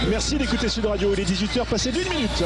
Merci d'écouter Sud Radio, il est 18h passé d'1 minute.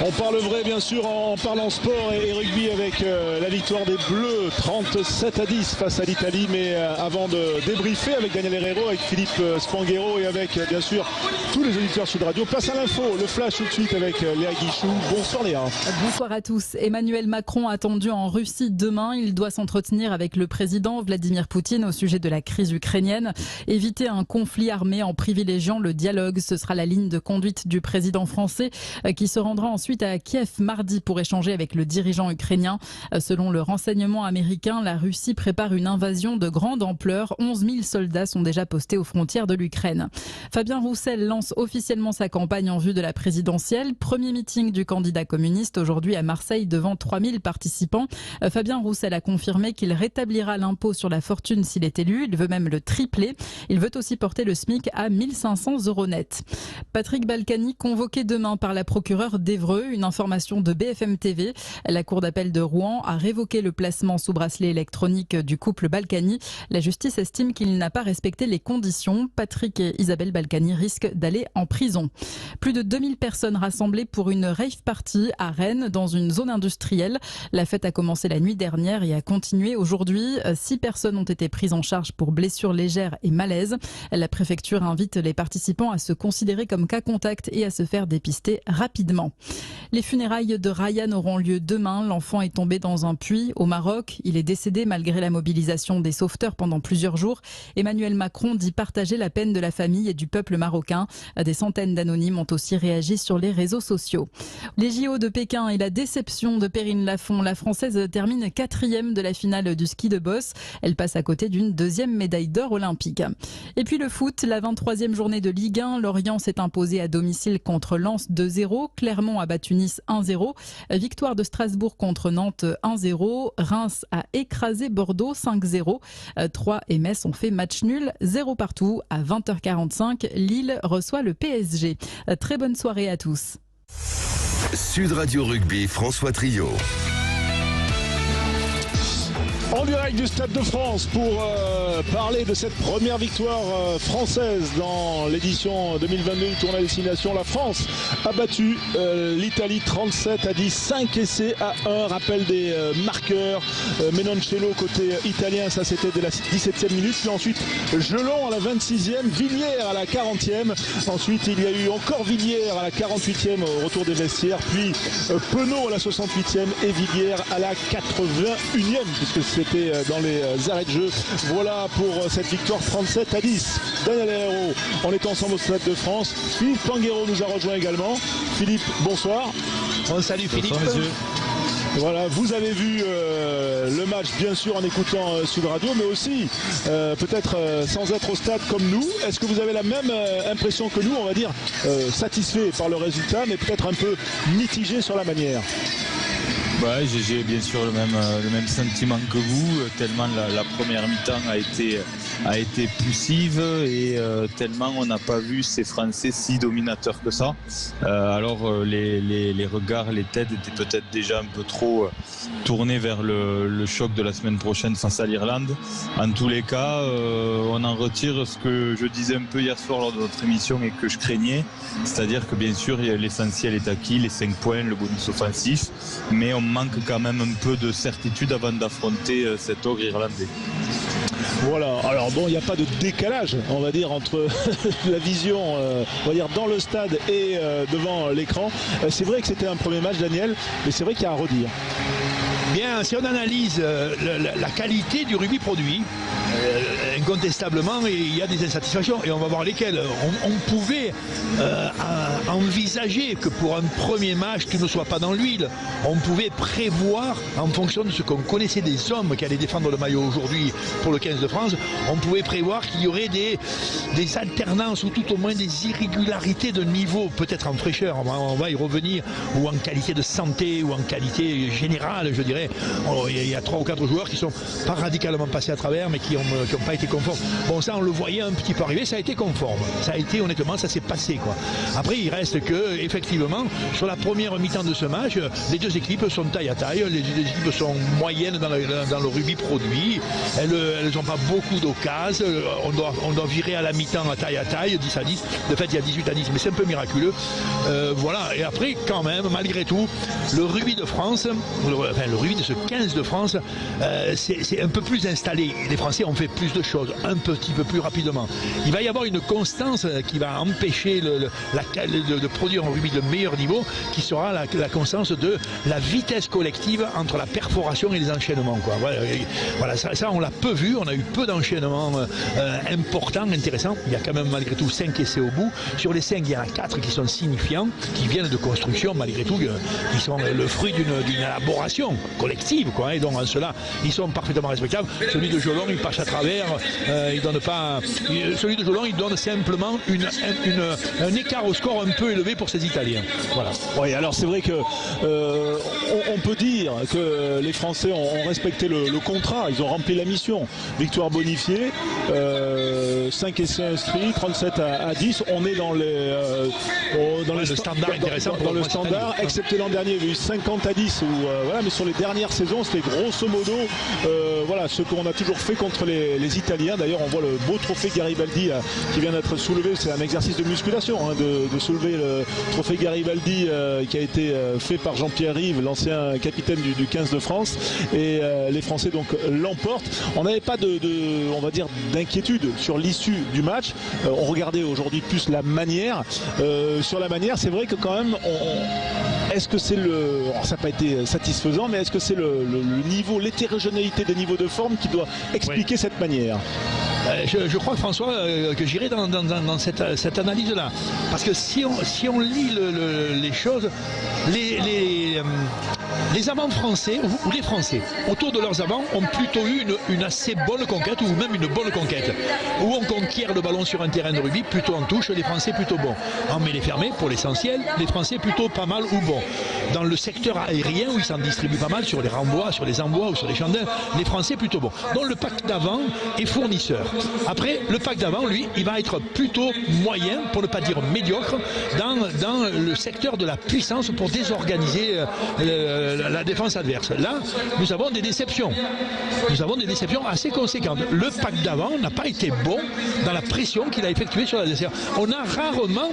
On parle vrai bien sûr en parlant sport et rugby avec la victoire des Bleus 37-10 face à l'Italie, mais avant de débriefer avec Daniel Herrero, avec Philippe Spanghero et avec bien sûr tous les auditeurs Sud Radio, place à l'info, le flash tout de suite avec Léa Guichou. Bonsoir Léa. Bonsoir à tous. Emmanuel Macron attendu en Russie demain. Il doit s'entretenir avec le président Vladimir Poutine au sujet de la crise ukrainienne. Éviter un conflit armé en privilégiant le dialogue, ce sera la ligne de conduite du président français qui se rendra ensuite à Kiev mardi pour échanger avec le dirigeant ukrainien. Selon le renseignement américain, la Russie prépare une invasion de grande ampleur. 11 000 soldats sont déjà postés aux frontières de l'Ukraine. Fabien Roussel lance officiellement sa campagne en vue de la présidentielle. Premier meeting du candidat communiste aujourd'hui à Marseille devant 3 000 participants. Fabien Roussel a confirmé qu'il rétablira l'impôt sur la fortune s'il est élu. Il veut même le tripler. Il veut aussi porter le SMIC à 1 500 € net. Patrick Balkany convoqué demain par la procureure d'Évreux. Une information de BFM TV. La cour d'appel de Rouen a révoqué le placement sous bracelet électronique du couple Balkany. La justice estime qu'il n'a pas respecté les conditions. Patrick et Isabelle Balkany risquent d'aller en prison. Plus de 2000 personnes rassemblées pour une rave party à Rennes dans une zone industrielle. La fête a commencé la nuit dernière et a continué aujourd'hui. 6 personnes ont été prises en charge pour blessures légères et malaise. La préfecture invite les participants à se considérer comme cas contact et à se faire dépister rapidement. Les funérailles de Ryan auront lieu demain. L'enfant est tombé dans un puits au Maroc. Il est décédé malgré la mobilisation des sauveteurs pendant plusieurs jours. Emmanuel Macron dit partager la peine de la famille et du peuple marocain. Des centaines d'anonymes ont aussi réagi sur les réseaux sociaux. Les JO de Pékin et la déception de Perrine Lafont. La Française termine 4e de la finale du ski de boss. Elle passe à côté d'une 2e médaille d'or olympique. Et puis le foot, la 23e journée de Ligue 1. Lorient s'est imposé à domicile contre Lens 2-0. Clermont a battu Nice 1-0. Victoire de Strasbourg contre Nantes 1-0. Reims a écrasé Bordeaux 5-0. Troyes et Metz ont fait match nul 0 partout. À 20h45, Lille reçoit le PSG. Très bonne soirée à tous. Sud Radio Rugby, François Trio. En direct du Stade de France pour parler de cette première victoire française dans l'édition 2022 du tournoi destination. La France a battu l'Italie 37-10, 5 essais à 1. Rappel des marqueurs. Menoncello côté italien, ça c'était dès la 17e minute. Puis ensuite Gelon à la 26e, Villiers à la 40e. Ensuite il y a eu encore Villiers à la 48e au retour des vestiaires. Puis Penaud à la 68e et Villiers à la 81e puisque c'était dans les arrêts de jeu. Voilà pour cette victoire 37-10. Daniel Herrero, on est ensemble au Stade de France. Philippe Spanghero nous a rejoint également. Philippe, bonsoir. On salue Philippe. Bonsoir, messieurs. Voilà, vous avez vu le match bien sûr en écoutant Sud Radio, mais aussi peut-être sans être au stade comme nous. Est-ce que vous avez la même impression que nous, on va dire satisfait par le résultat, mais peut-être un peu mitigé sur la manière? Ouais, j'ai bien sûr le même sentiment que vous, tellement la première mi-temps a été poussive et tellement on n'a pas vu ces Français si dominateurs que ça. Alors les regards, les têtes étaient peut-être déjà un peu trop tournés vers le choc de la semaine prochaine face à l'Irlande. En tous les cas, on en retire ce que je disais un peu hier soir lors de notre émission et que je craignais, c'est-à-dire que bien sûr l'essentiel est acquis, les 5 points, le bonus offensif, mais on manque quand même un peu de certitude avant d'affronter cet ogre irlandais. Voilà, alors bon, il n'y a pas de décalage, on va dire, entre la vision, on va dire, dans le stade et devant l'écran. C'est vrai que c'était un premier match, Daniel, mais c'est vrai qu'il y a à redire. Bien, si on analyse la qualité du rugby produit, incontestablement, il y a des insatisfactions et on va voir lesquelles. On pouvait envisager que pour un premier match, tu ne sois pas dans l'huile. On pouvait prévoir, en fonction de ce qu'on connaissait des hommes qui allaient défendre le maillot aujourd'hui pour le 15 de France, on pouvait prévoir qu'il y aurait des alternances ou tout au moins des irrégularités de niveau, peut-être en fraîcheur, on va y revenir, ou en qualité de santé, ou en qualité générale, je dirais. Il y a 3 ou 4 joueurs qui sont pas radicalement passés à travers, mais qui ont n'ont pas été conformes. Bon, ça on le voyait un petit peu arriver, ça a été conforme. Ça a été, honnêtement, ça s'est passé, quoi. Après, il reste que, effectivement, sur la première mi-temps de ce match, les deux équipes sont taille à taille, les deux équipes sont moyennes dans le rugby produit, elles n'ont pas beaucoup d'occasions, on doit virer à la mi-temps à taille, 10 à 10, de fait il y a 18 à 10, mais c'est un peu miraculeux. Voilà, et après, quand même, malgré tout, le rugby de France, le rugby de ce 15 de France, c'est un peu plus installé. Les Français ont fait plus de choses, un petit peu plus rapidement. Il va y avoir une constance qui va empêcher de produire un rugby de meilleur niveau, qui sera la constance de la vitesse collective entre la perforation et les enchaînements, quoi. Voilà, ça on l'a peu vu, on a eu peu d'enchaînements importants, intéressants. Il y a quand même malgré tout 5 essais au bout. Sur les 5, il y en a 4 qui sont signifiants, qui viennent de construction malgré tout, qui sont le fruit d'une élaboration collective, quoi. Et donc en cela, ils sont parfaitement respectables. Celui de Jolon, il passe à travers, il donne pas. Celui de Jolon, il donne simplement un écart au score un peu élevé pour ces Italiens. Voilà. Oui, alors c'est vrai que on peut dire que les Français ont respecté le contrat, ils ont rempli la mission. Victoire bonifiée, 5 essais inscrits, 37 à 10. On est dans le standard intéressant dans le standard, excepté l'an dernier, il y a eu 50 à 10 voilà, mais sur les dernières saisons, c'était grosso modo voilà, ce qu'on a toujours fait contre les Italiens. D'ailleurs, on voit le beau trophée Garibaldi qui vient d'être soulevé. C'est un exercice de musculation, hein, de soulever le trophée Garibaldi qui a été fait par Jean-Pierre Rive, l'ancien capitaine du 15 de France. Et les Français donc l'emportent. On n'avait pas on va dire, d'inquiétude sur l'issue du match. On regardait aujourd'hui plus la manière. Sur la manière, c'est vrai que quand même, est-ce que c'est alors ça n'a pas été satisfaisant, mais est-ce que c'est le niveau, l'hétérogénéité des niveaux de forme qui doit expliquer cette manière? Je crois, François, que j'irai dans cette analyse-là. Parce que si on lit les choses, les avants français, ou les Français, autour de leurs avants, ont plutôt eu une assez bonne conquête, ou même une bonne conquête. Où on conquiert le ballon sur un terrain de rugby, plutôt en touche, les Français plutôt bons. En mêlée fermée, pour l'essentiel, les Français plutôt pas mal ou bons. Dans le secteur aérien, où ils s'en distribuent pas mal, sur les renvois, sur les envois ou sur les chandelles, les Français plutôt bons. Donc le pack d'avant est fournisseur. Après, le pack d'avant, lui, il va être plutôt moyen, pour ne pas dire médiocre, dans le secteur de la puissance pour désorganiser la défense adverse. Là, nous avons des déceptions. Nous avons des déceptions assez conséquentes. Le pack d'avant n'a pas été bon dans la pression qu'il a effectuée sur l'adversaire. On a rarement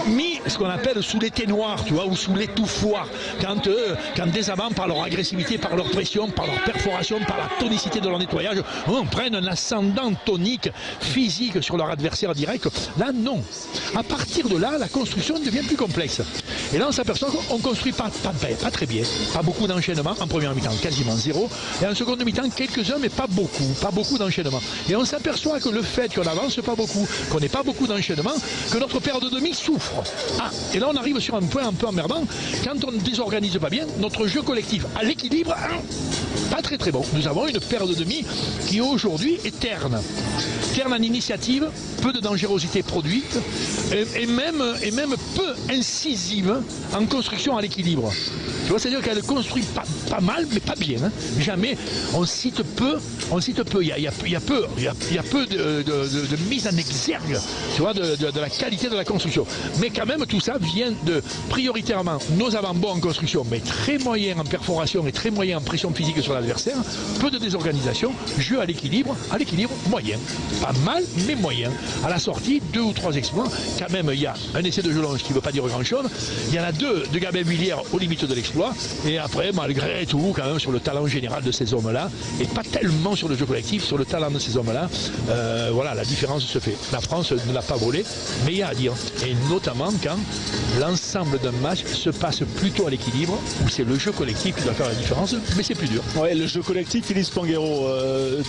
mis ce qu'on appelle sous l'été noir, tu vois, ou sous l'étouffoir. Quand des avants, par leur agressivité, par leur pression, par leur perforation, par la tonicité de leur nettoyage, prennent un ascendant tonique, physique sur leur adversaire direct. Là, non. À partir de là, la construction devient plus complexe. Et là, on s'aperçoit qu'on ne construit pas très bien. Pas beaucoup d'enchaînement en première mi-temps, quasiment zéro. Et en seconde mi-temps, quelques-uns, mais pas beaucoup d'enchaînement. Et on s'aperçoit que le fait qu'on avance pas beaucoup, qu'on n'ait pas beaucoup d'enchaînement, que notre paire de demi souffre. Et là, on arrive sur un point un peu emmerdant. Quand on ne désorganise pas bien, notre jeu collectif à l'équilibre, pas très bon. Nous avons une paire de demi qui aujourd'hui est terne. Terne en initiative, peu de dangerosité produite et même peu incisive en construction à l'équilibre. Tu vois, c'est-à-dire qu'elle construit pas mal, mais pas bien. Hein. Jamais. On cite peu. Il y a peu de mise en exergue, tu vois, de la qualité de la construction. Mais quand même, tout ça vient de prioritairement nos avants bons en construction, mais très moyens en perforation et très moyens en pression physique sur l'adversaire. Peu de désorganisation, jeu à l'équilibre moyen. Pas mal, mais moyen. À la sortie, 2 ou 3 exploits. Quand même, il y a un essai de Jolonge qui ne veut pas dire grand-chose. Il y en a 2 de Gabin Villiers aux limites de l'exploit. Et après, malgré tout, quand même, sur le talent général de ces hommes-là, et pas tellement sur le jeu collectif, sur le talent de ces hommes-là, voilà, la différence se fait. La France ne l'a pas volé, mais il y a à dire. Et notamment quand l'ensemble d'un match se passe plutôt à l'équilibre, où c'est le jeu collectif qui doit faire la différence, mais c'est plus dur. Ouais, le jeu collectif, Philippe Spanghero.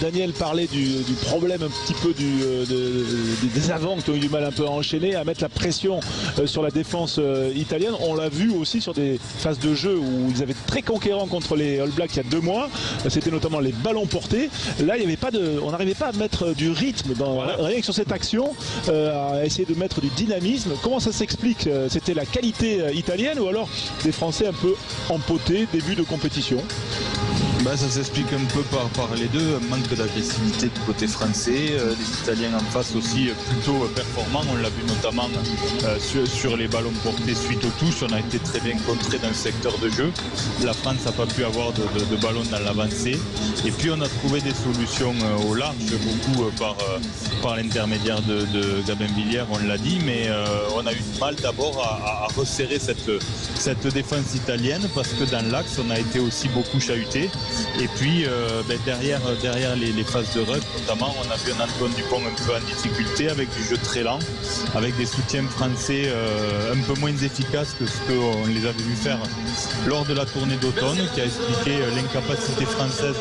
Daniel parlait du problème un petit peu des avants qui ont eu du mal un peu à enchaîner, à mettre la pression sur la défense italienne. On l'a vu aussi sur des phases de jeu où ils avaient très conquérants contre les All Blacks il y a 2 mois. C'était notamment les ballons portés. Là, il y avait pas on n'arrivait pas à mettre du rythme rien que sur cette action, à essayer de mettre du dynamisme. Comment ça s'explique? C'était la qualité italienne ou alors des Français un peu empotés, début de compétition? Ça s'explique un peu par les deux, un manque d'agressivité du côté français, les Italiens en face aussi plutôt performants, on l'a vu notamment sur les ballons portés suite aux touches, on a été très bien contré dans le secteur de jeu, la France n'a pas pu avoir de ballon dans l'avancée, et puis on a trouvé des solutions au large, beaucoup par l'intermédiaire de Gabin Villière, on l'a dit, mais on a eu du mal d'abord à resserrer cette défense italienne, parce que dans l'axe on a été aussi beaucoup chahuté. Et puis derrière les phases de rush notamment, on a vu un Antoine Dupont un peu en difficulté avec du jeu très lent, avec des soutiens français un peu moins efficaces que ce qu'on les avait vu faire lors de la tournée d'automne, qui a expliqué l'incapacité française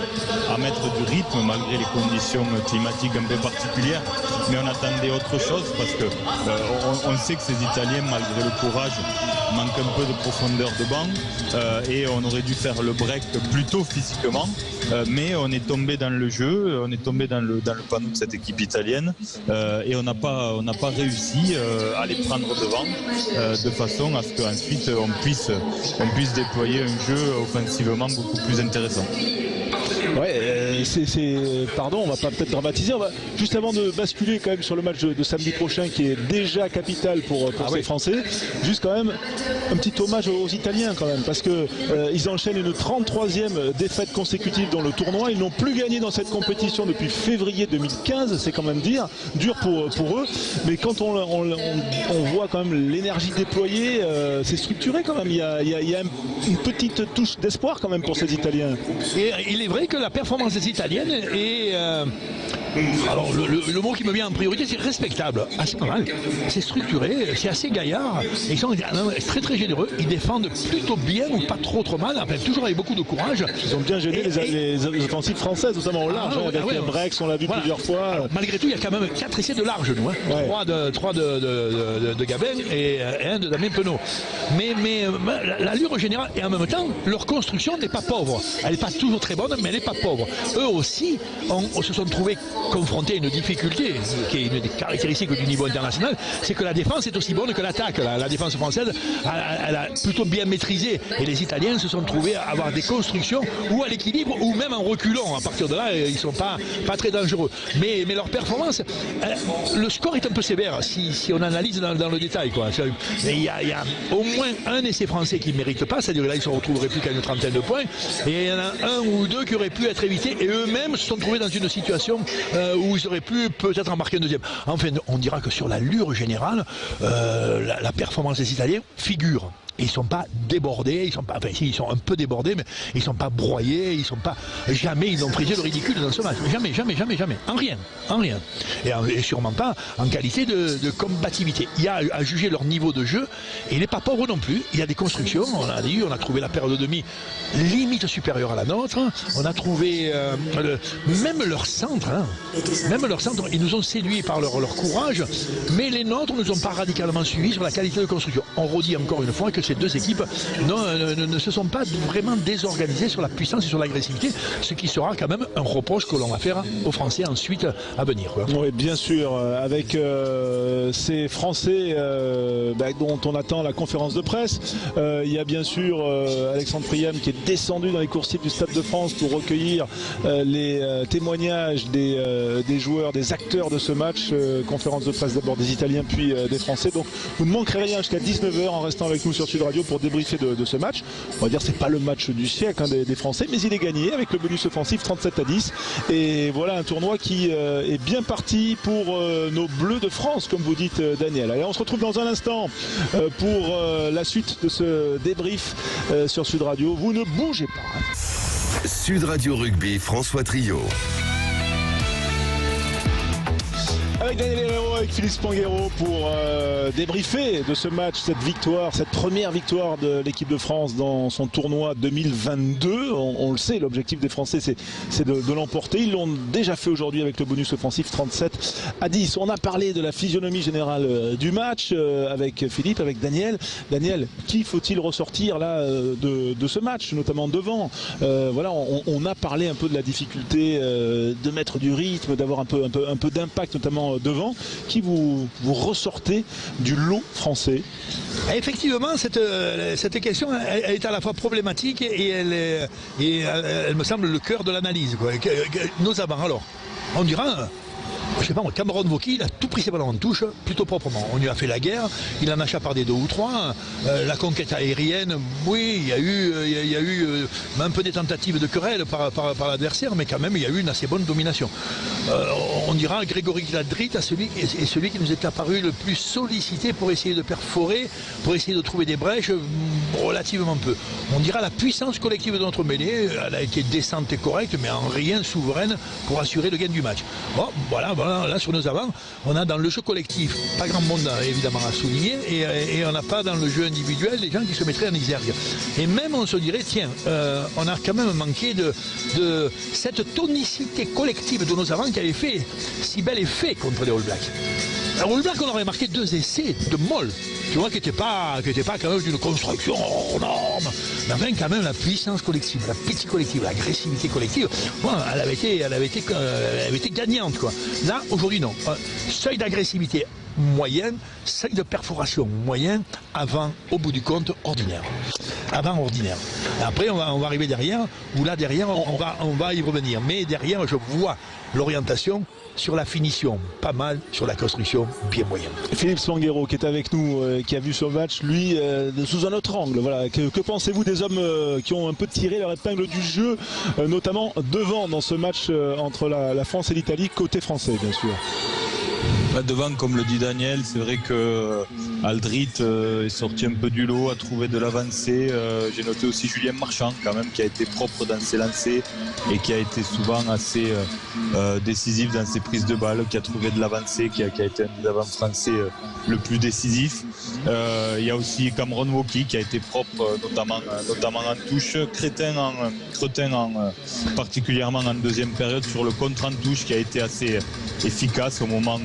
à mettre du rythme malgré les conditions climatiques un peu particulières. Mais on attendait autre chose parce que on sait que ces Italiens, malgré le courage, manquent un peu de profondeur de banc et on aurait dû faire le break plus tôt physiquement, mais on est tombé dans le jeu, on est tombé dans le panneau de cette équipe italienne et on n'a pas réussi à les prendre devant de façon à ce qu'ensuite on puisse déployer un jeu offensivement beaucoup plus intéressant. Ouais, pardon, on va pas peut-être dramatiser. Juste avant de basculer quand même sur le match de samedi prochain qui est déjà capital pour ces Français, juste quand même un petit hommage aux Italiens quand même, parce que ils enchaînent une 33e défaite consécutive dans le tournoi. Ils n'ont plus gagné dans cette compétition depuis février 2015, c'est quand même dur pour eux. Mais quand on voit quand même l'énergie déployée, c'est structuré quand même. Il y a une petite touche d'espoir quand même pour ces Italiens. Et il est vrai que la performance des Italiennes est... alors le mot qui me vient en priorité, c'est respectable. Ah, c'est pas mal. C'est structuré, c'est assez gaillard. Ils sont très très généreux. Ils défendent plutôt bien ou pas trop mal. Enfin, toujours avec beaucoup de courage. Ils ont bien gêné les offensives françaises, notamment au large. Avec Brex, on l'a vu plusieurs fois. Alors, malgré tout, il y a quand même 4 essais de large, nous. 3 de Gabin et 1 de Damien Penaud. Mais l'allure générale, et en même temps, leur construction n'est pas pauvre. Elle n'est pas toujours très bonne, mais elle n'est pas pauvre. Eux aussi se sont trouvés confrontés à une difficulté qui est une des caractéristiques du niveau international, c'est que la défense est aussi bonne que l'attaque. La défense française, elle a plutôt bien maîtrisé, et les Italiens se sont trouvés à avoir des constructions ou à l'équilibre ou même en reculant. À partir de là, ils ne sont pas très dangereux. Mais leur performance, le score est un peu sévère si on analyse dans le détail. Il y a au moins un essai français qui ne mérite pas, c'est-à-dire là ils se retrouveraient plus qu'à une trentaine de points, et il y en a un ou deux qui auraient pu être évités, et eux-mêmes se sont trouvés dans une situation où ils auraient pu peut-être en marquer un deuxième. Enfin, on dira que sur l'allure générale, la performance des Italiens figure. Et ils ne sont pas débordés, ils sont un peu débordés, mais ils ne sont pas broyés, jamais ils n'ont frisé le ridicule dans ce match. Jamais. En rien. Et sûrement pas en qualité de combativité. Il y a à juger leur niveau de jeu, et il n'est pas pauvre non plus. Il y a des constructions, on a trouvé la paire de demi limite supérieure à la nôtre. On a trouvé même leur centre, ils nous ont séduits par leur courage, mais les nôtres ne nous ont pas radicalement suivis sur la qualité de construction. On redit encore une fois que ces deux équipes ne se sont pas vraiment désorganisées sur la puissance et sur l'agressivité, ce qui sera quand même un reproche que l'on va faire aux Français ensuite à venir. Oui, bien sûr, avec ces Français dont on attend la conférence de presse. Il y a bien sûr Alexandre Priam qui est descendu dans les coursives du Stade de France pour recueillir les témoignages des joueurs, des acteurs de ce match. Conférence de presse d'abord des Italiens puis des Français. Donc vous ne manquerez rien jusqu'à 19h en restant avec nous sur Sud Radio pour débriefer de ce match. On va dire c'est pas le match du siècle des Français, mais il est gagné avec le bonus offensif 37-10. Et voilà un tournoi qui est bien parti pour nos Bleus de France, comme vous dites Daniel. Allez, on se retrouve dans un instant pour la suite de ce débrief sur Sud Radio. Vous ne bougez pas. Sud Radio Rugby, François Trio. Avec Daniel Herrero, avec Philippe Spanghero pour débriefer de ce match, cette victoire, cette première victoire de l'équipe de France dans son tournoi 2022. On le sait, l'objectif des Français c'est de l'emporter. Ils l'ont déjà fait aujourd'hui avec le bonus offensif 37-10. On a parlé de la physionomie générale du match avec Philippe, avec Daniel. Daniel, qui faut-il ressortir là de ce match, notamment devant? Voilà, on a parlé un peu de la difficulté de mettre du rythme, d'avoir un peu d'impact, notamment devant. Qui vous ressortez du lot français? Effectivement, cette question elle est à la fois problématique et elle me semble le cœur de l'analyse. Nos avants, alors, on dira... Je sais pas, Cameron Wauquiez, il a tout pris ses ballons en touche, plutôt proprement. On lui a fait la guerre, il en a chapardé 2 ou 3. La conquête aérienne, oui, il y a eu un peu des tentatives de querelle par l'adversaire, mais quand même, il y a eu une assez bonne domination. On dira Grégory Aldrit est celui qui nous est apparu le plus sollicité pour essayer de perforer, pour essayer de trouver des brèches, relativement peu. On dira la puissance collective de notre mêlée, elle a été décente et correcte, mais en rien souveraine pour assurer le gain du match. Bon, voilà, là sur nos avants, on a dans le jeu collectif pas grand monde évidemment à souligner et on n'a pas dans le jeu individuel des gens qui se mettraient en exergue. Et même on se dirait, tiens, on a quand même manqué de cette tonicité collective de nos avants qui avait fait si bel effet contre les All Blacks. Alors, All Blacks, on aurait marqué 2 essais de molle, tu vois, qui n'étaient pas quand même d'une construction hors norme, mais enfin quand même la puissance collective, la petite collective, l'agressivité collective, bon, elle avait été gagnante, quoi. Là, aujourd'hui, non. Seuil d'agressivité moyenne, seuil de perforation moyenne, avant, au bout du compte, ordinaire. Avant, ordinaire. Après, on va arriver derrière, où là, derrière, on va y revenir. Mais derrière, je vois l'orientation sur la finition, pas mal, sur la construction, bien moyen. Philippe Spanghero, qui est avec nous, qui a vu ce match, lui, sous un autre angle. Voilà. Que pensez-vous des hommes qui ont un peu tiré leur épingle du jeu, notamment devant dans ce match entre la France et l'Italie, côté français, bien sûr? Devant, comme le dit Daniel, c'est vrai que Aldrit est sorti un peu du lot, a trouvé de l'avancée. J'ai noté aussi Julien Marchand, quand même, qui a été propre dans ses lancers et qui a été souvent assez décisif dans ses prises de balles, qui a trouvé de l'avancée, qui a été un des avants français le plus décisif. Il y a aussi Cameron Wauquiez qui a été propre, notamment en touche. Cretin particulièrement en deuxième période sur le contre en touche, qui a été assez efficace au moment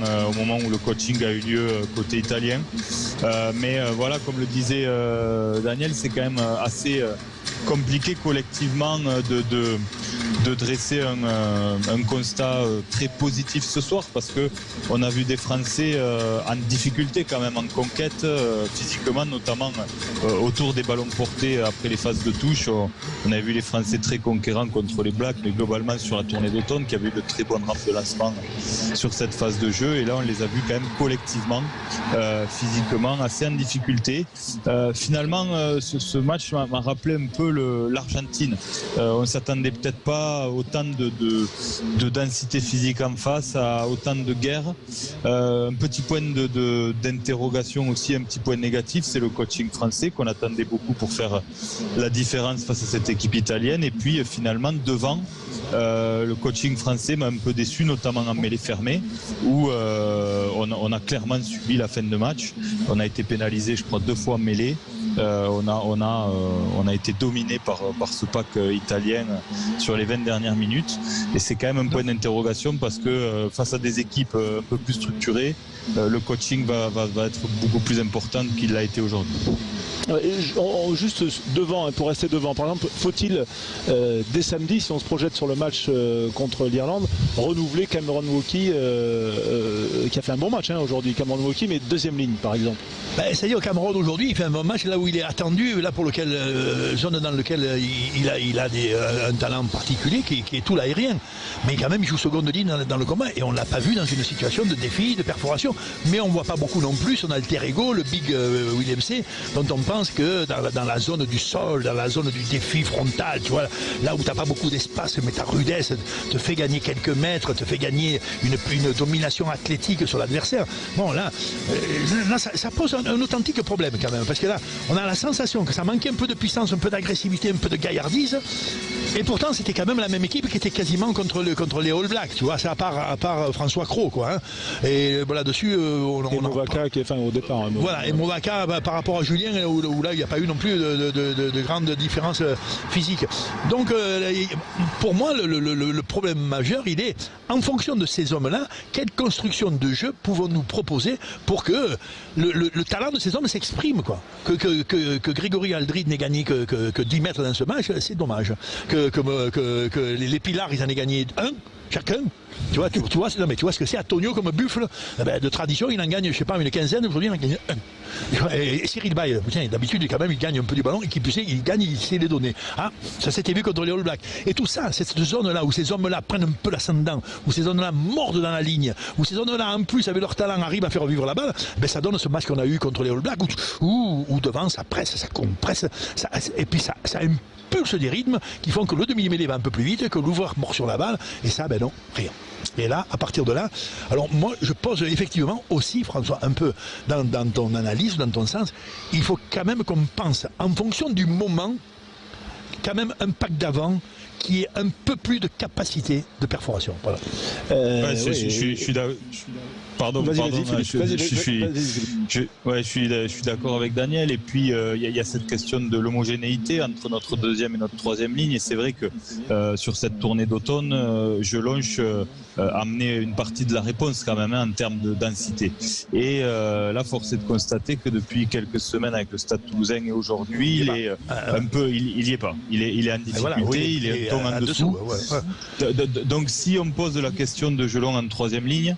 où le coaching a eu lieu côté italien. Mais voilà, comme le disait Daniel, c'est quand même assez compliqué collectivement de dresser un constat très positif ce soir, parce que on a vu des Français en difficulté quand même en conquête physiquement, notamment autour des ballons portés après les phases de touche. On a vu les Français très conquérants contre les Blacks, mais globalement sur la tournée d'automne qui avait eu de très bonnes rampes de lancement sur cette phase de jeu, et là on les a vus quand même collectivement physiquement assez en difficulté. Finalement ce match m'a rappelé un peu l'Argentine. On s'attendait peut-être pas autant de densité physique en face, à autant de guerre. Un petit point d'interrogation aussi, un petit point négatif, c'est le coaching français qu'on attendait beaucoup pour faire la différence face à cette équipe italienne. Et puis finalement devant, le coaching français m'a un peu déçu, notamment en mêlée fermée, où on a clairement subi la fin de match. On a été pénalisé, je crois, 2 fois en mêlée. On a été dominé par ce pack italien sur les 20 dernières minutes, et c'est quand même un point d'interrogation parce que face à des équipes un peu plus structurées, le coaching va être beaucoup plus important qu'il l'a été aujourd'hui. Juste devant, pour rester devant, par exemple, faut-il dès samedi, si on se projette sur le match contre l'Irlande, renouveler Cameron Wauquiez qui a fait un bon match aujourd'hui, Cameron Wauquiez, mais deuxième ligne par exemple? C'est-à-dire Cameron aujourd'hui il fait un bon match là où il est attendu, là pour lequel zone dans lequel il a un talent particulier qui est tout l'aérien, mais quand même il joue seconde ligne dans le combat, et on l'a pas vu dans une situation de défi, de perforation, mais on voit pas beaucoup non plus son alter ego, le Big William C, dont on pense que dans la zone du sol, dans la zone du défi frontal, tu vois, là où t'as pas beaucoup d'espace, mais ta rudesse te fait gagner quelques mètres, te fait gagner une domination athlétique sur l'adversaire. Bon là ça pose un authentique problème quand même, parce que là on a la sensation que ça manquait un peu de puissance, un peu d'agressivité, un peu de gaillardise, et pourtant c'était quand même la même équipe qui était quasiment contre les All Blacks, tu vois, c'est à part François Cros, quoi, hein. Et bon, là-dessus et Movaca qui est fin au départ, hein, voilà, et Movaca par rapport à Julien où là il n'y a pas eu non plus de grandes différences physiques. Donc pour moi le problème majeur il est, en fonction de ces hommes-là, quelle construction de jeu pouvons-nous proposer pour que le talent de ces hommes s'exprime, quoi. Que Grégory Aldrit n'ait gagné que 10 mètres dans ce match, c'est dommage. Que les Pilars ils en aient gagné 1, chacun. Tu vois ce que c'est Antonio comme buffle, de tradition, il en gagne, je sais pas, une quinzaine, aujourd'hui il en gagne un. Et Cyril Baille, d'habitude, quand même, il gagne un peu du ballon, et qui plus il gagne, il sait les donner. Ah, ça s'était vu contre les All Blacks. Et tout ça, cette zone-là, où ces hommes-là prennent un peu l'ascendant, où ces hommes-là mordent dans la ligne, où ces hommes-là, en plus, avec leur talent, arrivent à faire vivre la balle, ça donne ce match qu'on a eu contre les All Blacks, où devant, ça presse, ça compresse, et puis ça impulse des rythmes qui font que le demi-mêlée va un peu plus vite, que l'ouvreur mord sur la balle, et ça, non, rien. Et là, à partir de là, alors moi je pose effectivement aussi, François, un peu dans ton analyse, dans ton sens, il faut quand même qu'on pense en fonction du moment, quand même un pack d'avant qui ait un peu plus de capacité de perforation. Voilà. Je suis d'accord. Pardon, je suis d'accord avec Daniel. Et puis il y a cette question de l'homogénéité entre notre deuxième et notre troisième ligne. Et c'est vrai que sur cette tournée d'automne, Jelonch a amené une partie de la réponse quand même en termes de densité. Et là, force est de constater que depuis quelques semaines avec le Stade Toulousain et aujourd'hui, il est un peu, il y est pas. Il est en difficulté, voilà, il est un ton en dessous. Donc si on pose la question de Jelonch en troisième ligne,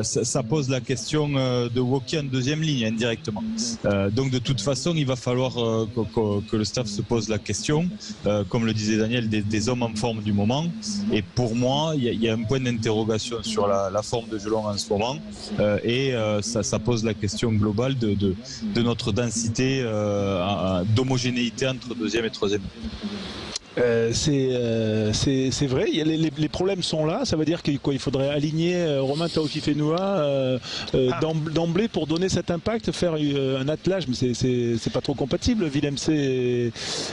ça pose la question de Woki en deuxième ligne indirectement. Donc de toute façon, il va falloir que le staff se pose la question, comme le disait Daniel, des hommes en forme du moment. Et pour moi, il y a un point d'interrogation sur la forme de Jelonch en ce moment, et ça pose la question globale de notre densité, d'homogénéité entre deuxième et troisième ligne. C'est vrai, les problèmes sont là, ça veut dire qu'il faudrait aligner Romain Taofifenua d'emblée pour donner cet impact, faire un attelage, mais c'est pas trop compatible, Willem C.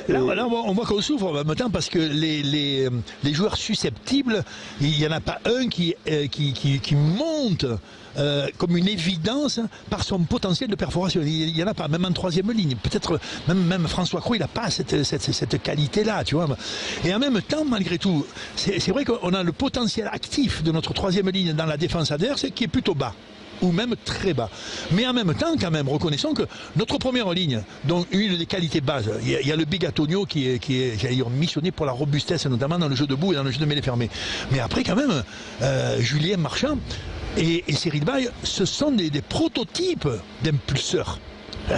Là, on voit qu'on souffre en même temps parce que les joueurs susceptibles, il n'y en a pas un qui monte comme une évidence par son potentiel de perforation. Il n'y en a pas, même en troisième ligne. Peut-être même François Cros, il n'a pas cette qualité-là, tu vois. Et en même temps, malgré tout, c'est vrai qu'on a le potentiel actif de notre troisième ligne dans la défense adverse qui est plutôt bas, ou même très bas. Mais en même temps, quand même, reconnaissons que notre première ligne, dont une des qualités de base, il y a le Big Antonio qui est j'allais dire, missionné pour la robustesse, notamment dans le jeu debout et dans le jeu de mêlée fermée. Mais après, quand même, Julien Marchand et Cyril Baille, ce sont des prototypes d'impulseurs.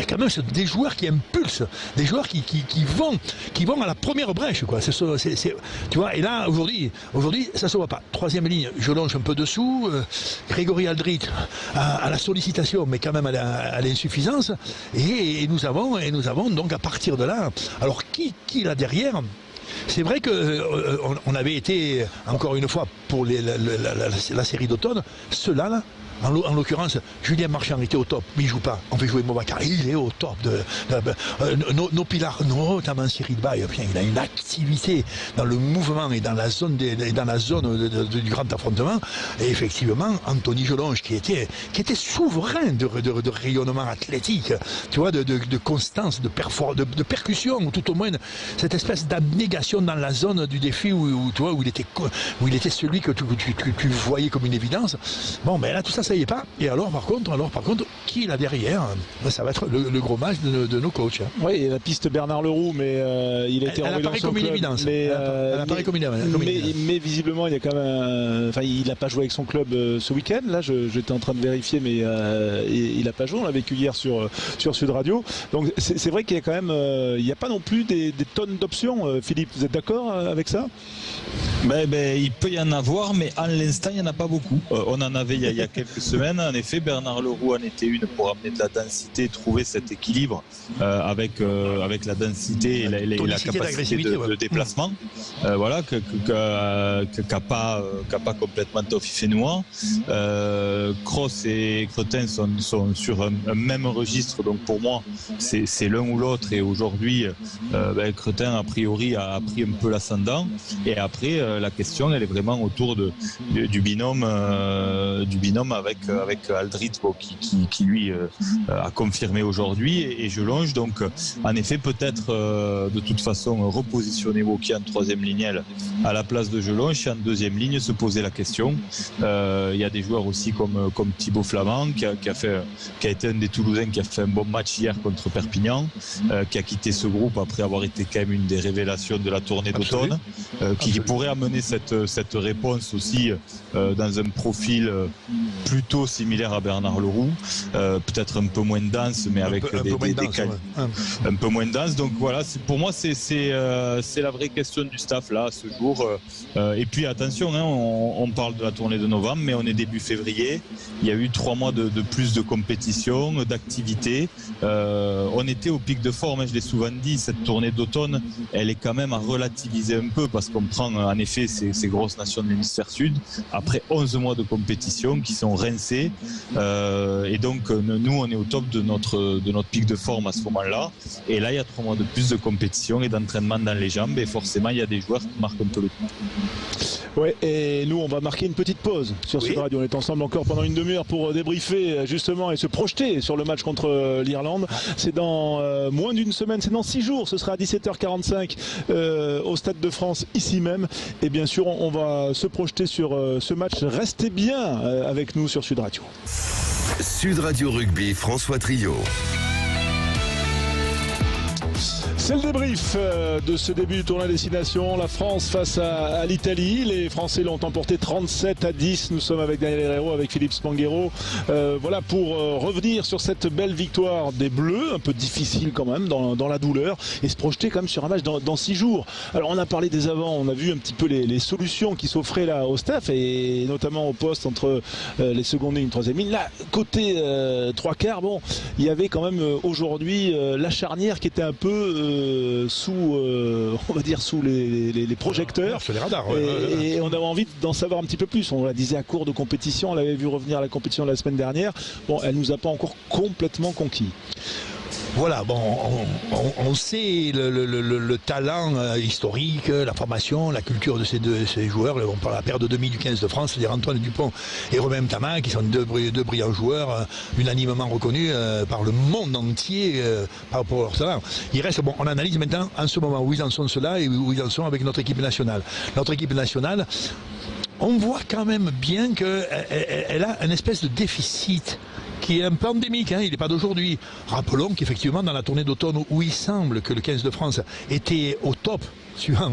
Quand même, c'est des joueurs qui impulsent, des joueurs qui vont à la première brèche, quoi. Tu vois, et là, aujourd'hui, ça se voit pas. Troisième ligne, Jelonch un peu dessous, Grégory Aldrit à la sollicitation, mais quand même à l'insuffisance. Et nous avons donc à partir de là, alors qui là derrière? C'est vrai qu'on avait été, encore une fois, pour la série d'automne, ceux-là, là, en l'occurrence, Julien Marchand était au top, mais il ne joue pas. On fait jouer Movacar, il est au top. Nos pilars, notamment Cyril Baille, il a une activité dans le mouvement et dans la zone, du grand affrontement. Et effectivement, Anthony Jelonch, qui était souverain de rayonnement athlétique, tu vois, de constance, de percussion, ou tout au moins cette espèce d'abnégation dans la zone du défi où il était celui que tu voyais comme une évidence. Bon, mais là, tout ça, ça y est pas. Et alors par contre, qui là derrière, ça va être le gros match de nos coachs. Oui, il y a la piste Bernard Leroux, mais il a été elle apparaît comme une évidence. Elle apparaît comme une évidence. Mais visiblement, il y a quand même, il n'a pas joué avec son club ce week-end. Là, j'étais en train de vérifier, mais il n'a pas joué. On l'a vécu hier sur Sud Radio. Donc c'est vrai qu'il y a quand même, il n'y a pas non plus des tonnes d'options. Philippe, vous êtes d'accord avec ça? Il peut y en avoir, mais à l'instant, il n'y en a pas beaucoup. On en avait il y a quelques semaines. En effet, Bernard Leroux en était une pour amener de la densité, trouver cet équilibre avec la densité et la capacité de déplacement. Voilà, qu'a pas complètement Taofifenua. Cross et Cretin sont sur un même registre, donc pour moi, c'est l'un ou l'autre. Et aujourd'hui, Cretin, a priori, a pris un peu l'ascendant. Et après, la question, elle est vraiment autour du binôme avec Aldrit, qui qui lui a confirmé aujourd'hui, et Jelonge. Donc en effet, peut-être de toute façon repositionner Woki en troisième ligne à la place de Jelonge, et en deuxième ligne se poser la question. Il y a des joueurs aussi comme Thibaut Flamand qui a été un des Toulousains qui a fait un bon match hier contre Perpignan, qui a quitté ce groupe après avoir été quand même une des révélations de la tournée d'automne, qui pourrait amener cette réponse aussi dans un profil plutôt similaire à Bernard Leroux, peut-être un peu moins dense, mais avec un peu moins dense. Donc voilà, pour moi c'est la vraie question du staff là ce jour. Et puis attention, hein, on parle de la tournée de novembre, mais on est début février. Il y a eu 3 mois de plus de compétition, d'activité. On était au pic de forme, hein, je l'ai souvent dit. Cette tournée d'automne, elle est quand même à relativiser un peu, parce qu'on prend en effet ces grosses nations de l'hémisphère sud après 11 mois de compétition qui sont rincés. Et donc nous on est au top de notre pic de forme à ce moment-là. Et là il y a 3 mois de plus de compétition et d'entraînement dans les jambes, et forcément il y a des joueurs qui marquent un peu le coup. Ouais, et nous on va marquer une petite pause sur Sud Radio. On est ensemble encore pendant une demi-heure pour débriefer justement et se projeter sur le match contre l'Irlande. C'est dans moins d'une semaine, c'est dans 6 jours. Ce sera à 17h45 au Stade de France, ici même. Et bien sûr on va se projeter sur ce match. Restez bien avec nous sur Sud Radio. Sud Radio Rugby, François Trio. C'est le débrief de ce début du tournoi destination. La France face à l'Italie. Les Français l'ont emporté 37-10. Nous sommes avec Daniel Herrero, avec Philippe Spanghero. Voilà pour revenir sur cette belle victoire des Bleus, un peu difficile quand même dans la douleur, et se projeter quand même sur un match dans 6 jours. Alors on a parlé des avants, on a vu un petit peu les solutions qui s'offraient là au staff, et notamment au poste entre les secondes lignes, troisième ligne. Là, côté 3/4, bon, il y avait quand même aujourd'hui la charnière qui était un peu sous on va dire sous les projecteurs, sur les radars, et on avait envie d'en savoir un petit peu plus. On la disait à court de compétition, on l'avait vu revenir à la compétition la semaine dernière. Bon, elle nous a pas encore complètement conquis. Voilà, bon, on sait le talent historique, la formation, la culture de ces joueurs. On parle de la paire de demi du 15 de France, c'est-à-dire Antoine Dupont et Romain Tama, qui sont deux brillants joueurs, unanimement reconnus par le monde entier par rapport à leur talent. Il reste, bon, on analyse maintenant en ce moment où ils en sont ceux-là et où ils en sont avec notre équipe nationale. Notre équipe nationale, on voit quand même bien qu'elle a une espèce de déficit qui est un peu endémique, hein, il n'est pas d'aujourd'hui. Rappelons qu'effectivement dans la tournée d'automne où il semble que le 15 de France était au top, suivant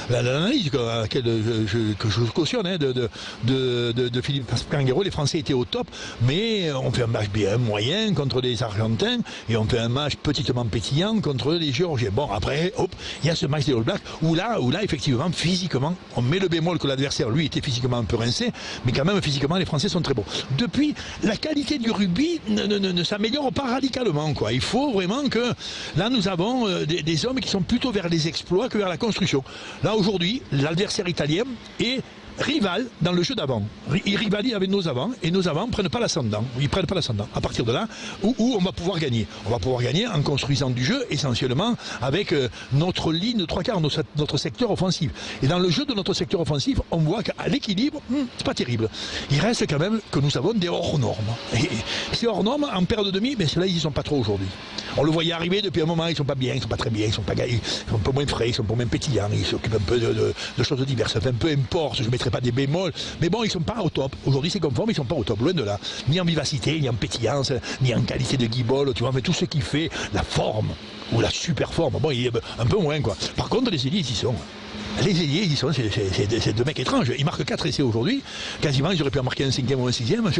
l'analyse que je cautionne de Philippe Spanghero, les Français étaient au top, mais on fait un match bien moyen contre les Argentins et on fait un match petitement pétillant contre les Géorgiens. Bon, après, hop, il y a ce match des All Blacks où là effectivement, physiquement, on met le bémol que l'adversaire, lui, était physiquement un peu rincé, mais quand même, physiquement, les Français sont très bons. Depuis, la qualité du rugby ne s'améliore pas radicalement, quoi. Il faut vraiment que, là, nous avons des hommes qui sont plutôt vers les exploits que vers la construction. Là aujourd'hui, l'adversaire italien est rival dans le jeu d'avant. Il rivalise avec nos avants et nos avants ne prennent pas l'ascendant. Ils prennent pas l'ascendant. À partir de là, où on va pouvoir gagner. On va pouvoir gagner en construisant du jeu essentiellement avec notre ligne de 3/4, notre secteur offensif. Et dans le jeu de notre secteur offensif, on voit qu'à l'équilibre, c'est pas terrible. Il reste quand même que nous avons des hors normes. Et ces hors normes en paire de demi, mais ceux-là ils y sont pas trop aujourd'hui. On le voyait arriver depuis un moment, ils sont pas bien, ils sont pas très bien, ils sont un peu moins frais, ils sont un peu moins pétillants, ils s'occupent un peu de choses diverses, ça fait un peu import, je mettrai pas des bémols, mais bon, ils sont pas au top. Aujourd'hui, c'est conforme, ils sont pas au top, loin de là. Ni en vivacité, ni en pétillance, ni en qualité de guibole, tu vois, mais tout ce qui fait la forme, ou la super forme, bon, il est un peu moins, quoi. Par contre, les élites, ils y sont. Les ailiers, ils sont, c'est deux mecs étranges. Ils marquent 4 essais aujourd'hui. Quasiment, ils auraient pu en marquer un 5e ou un 6e.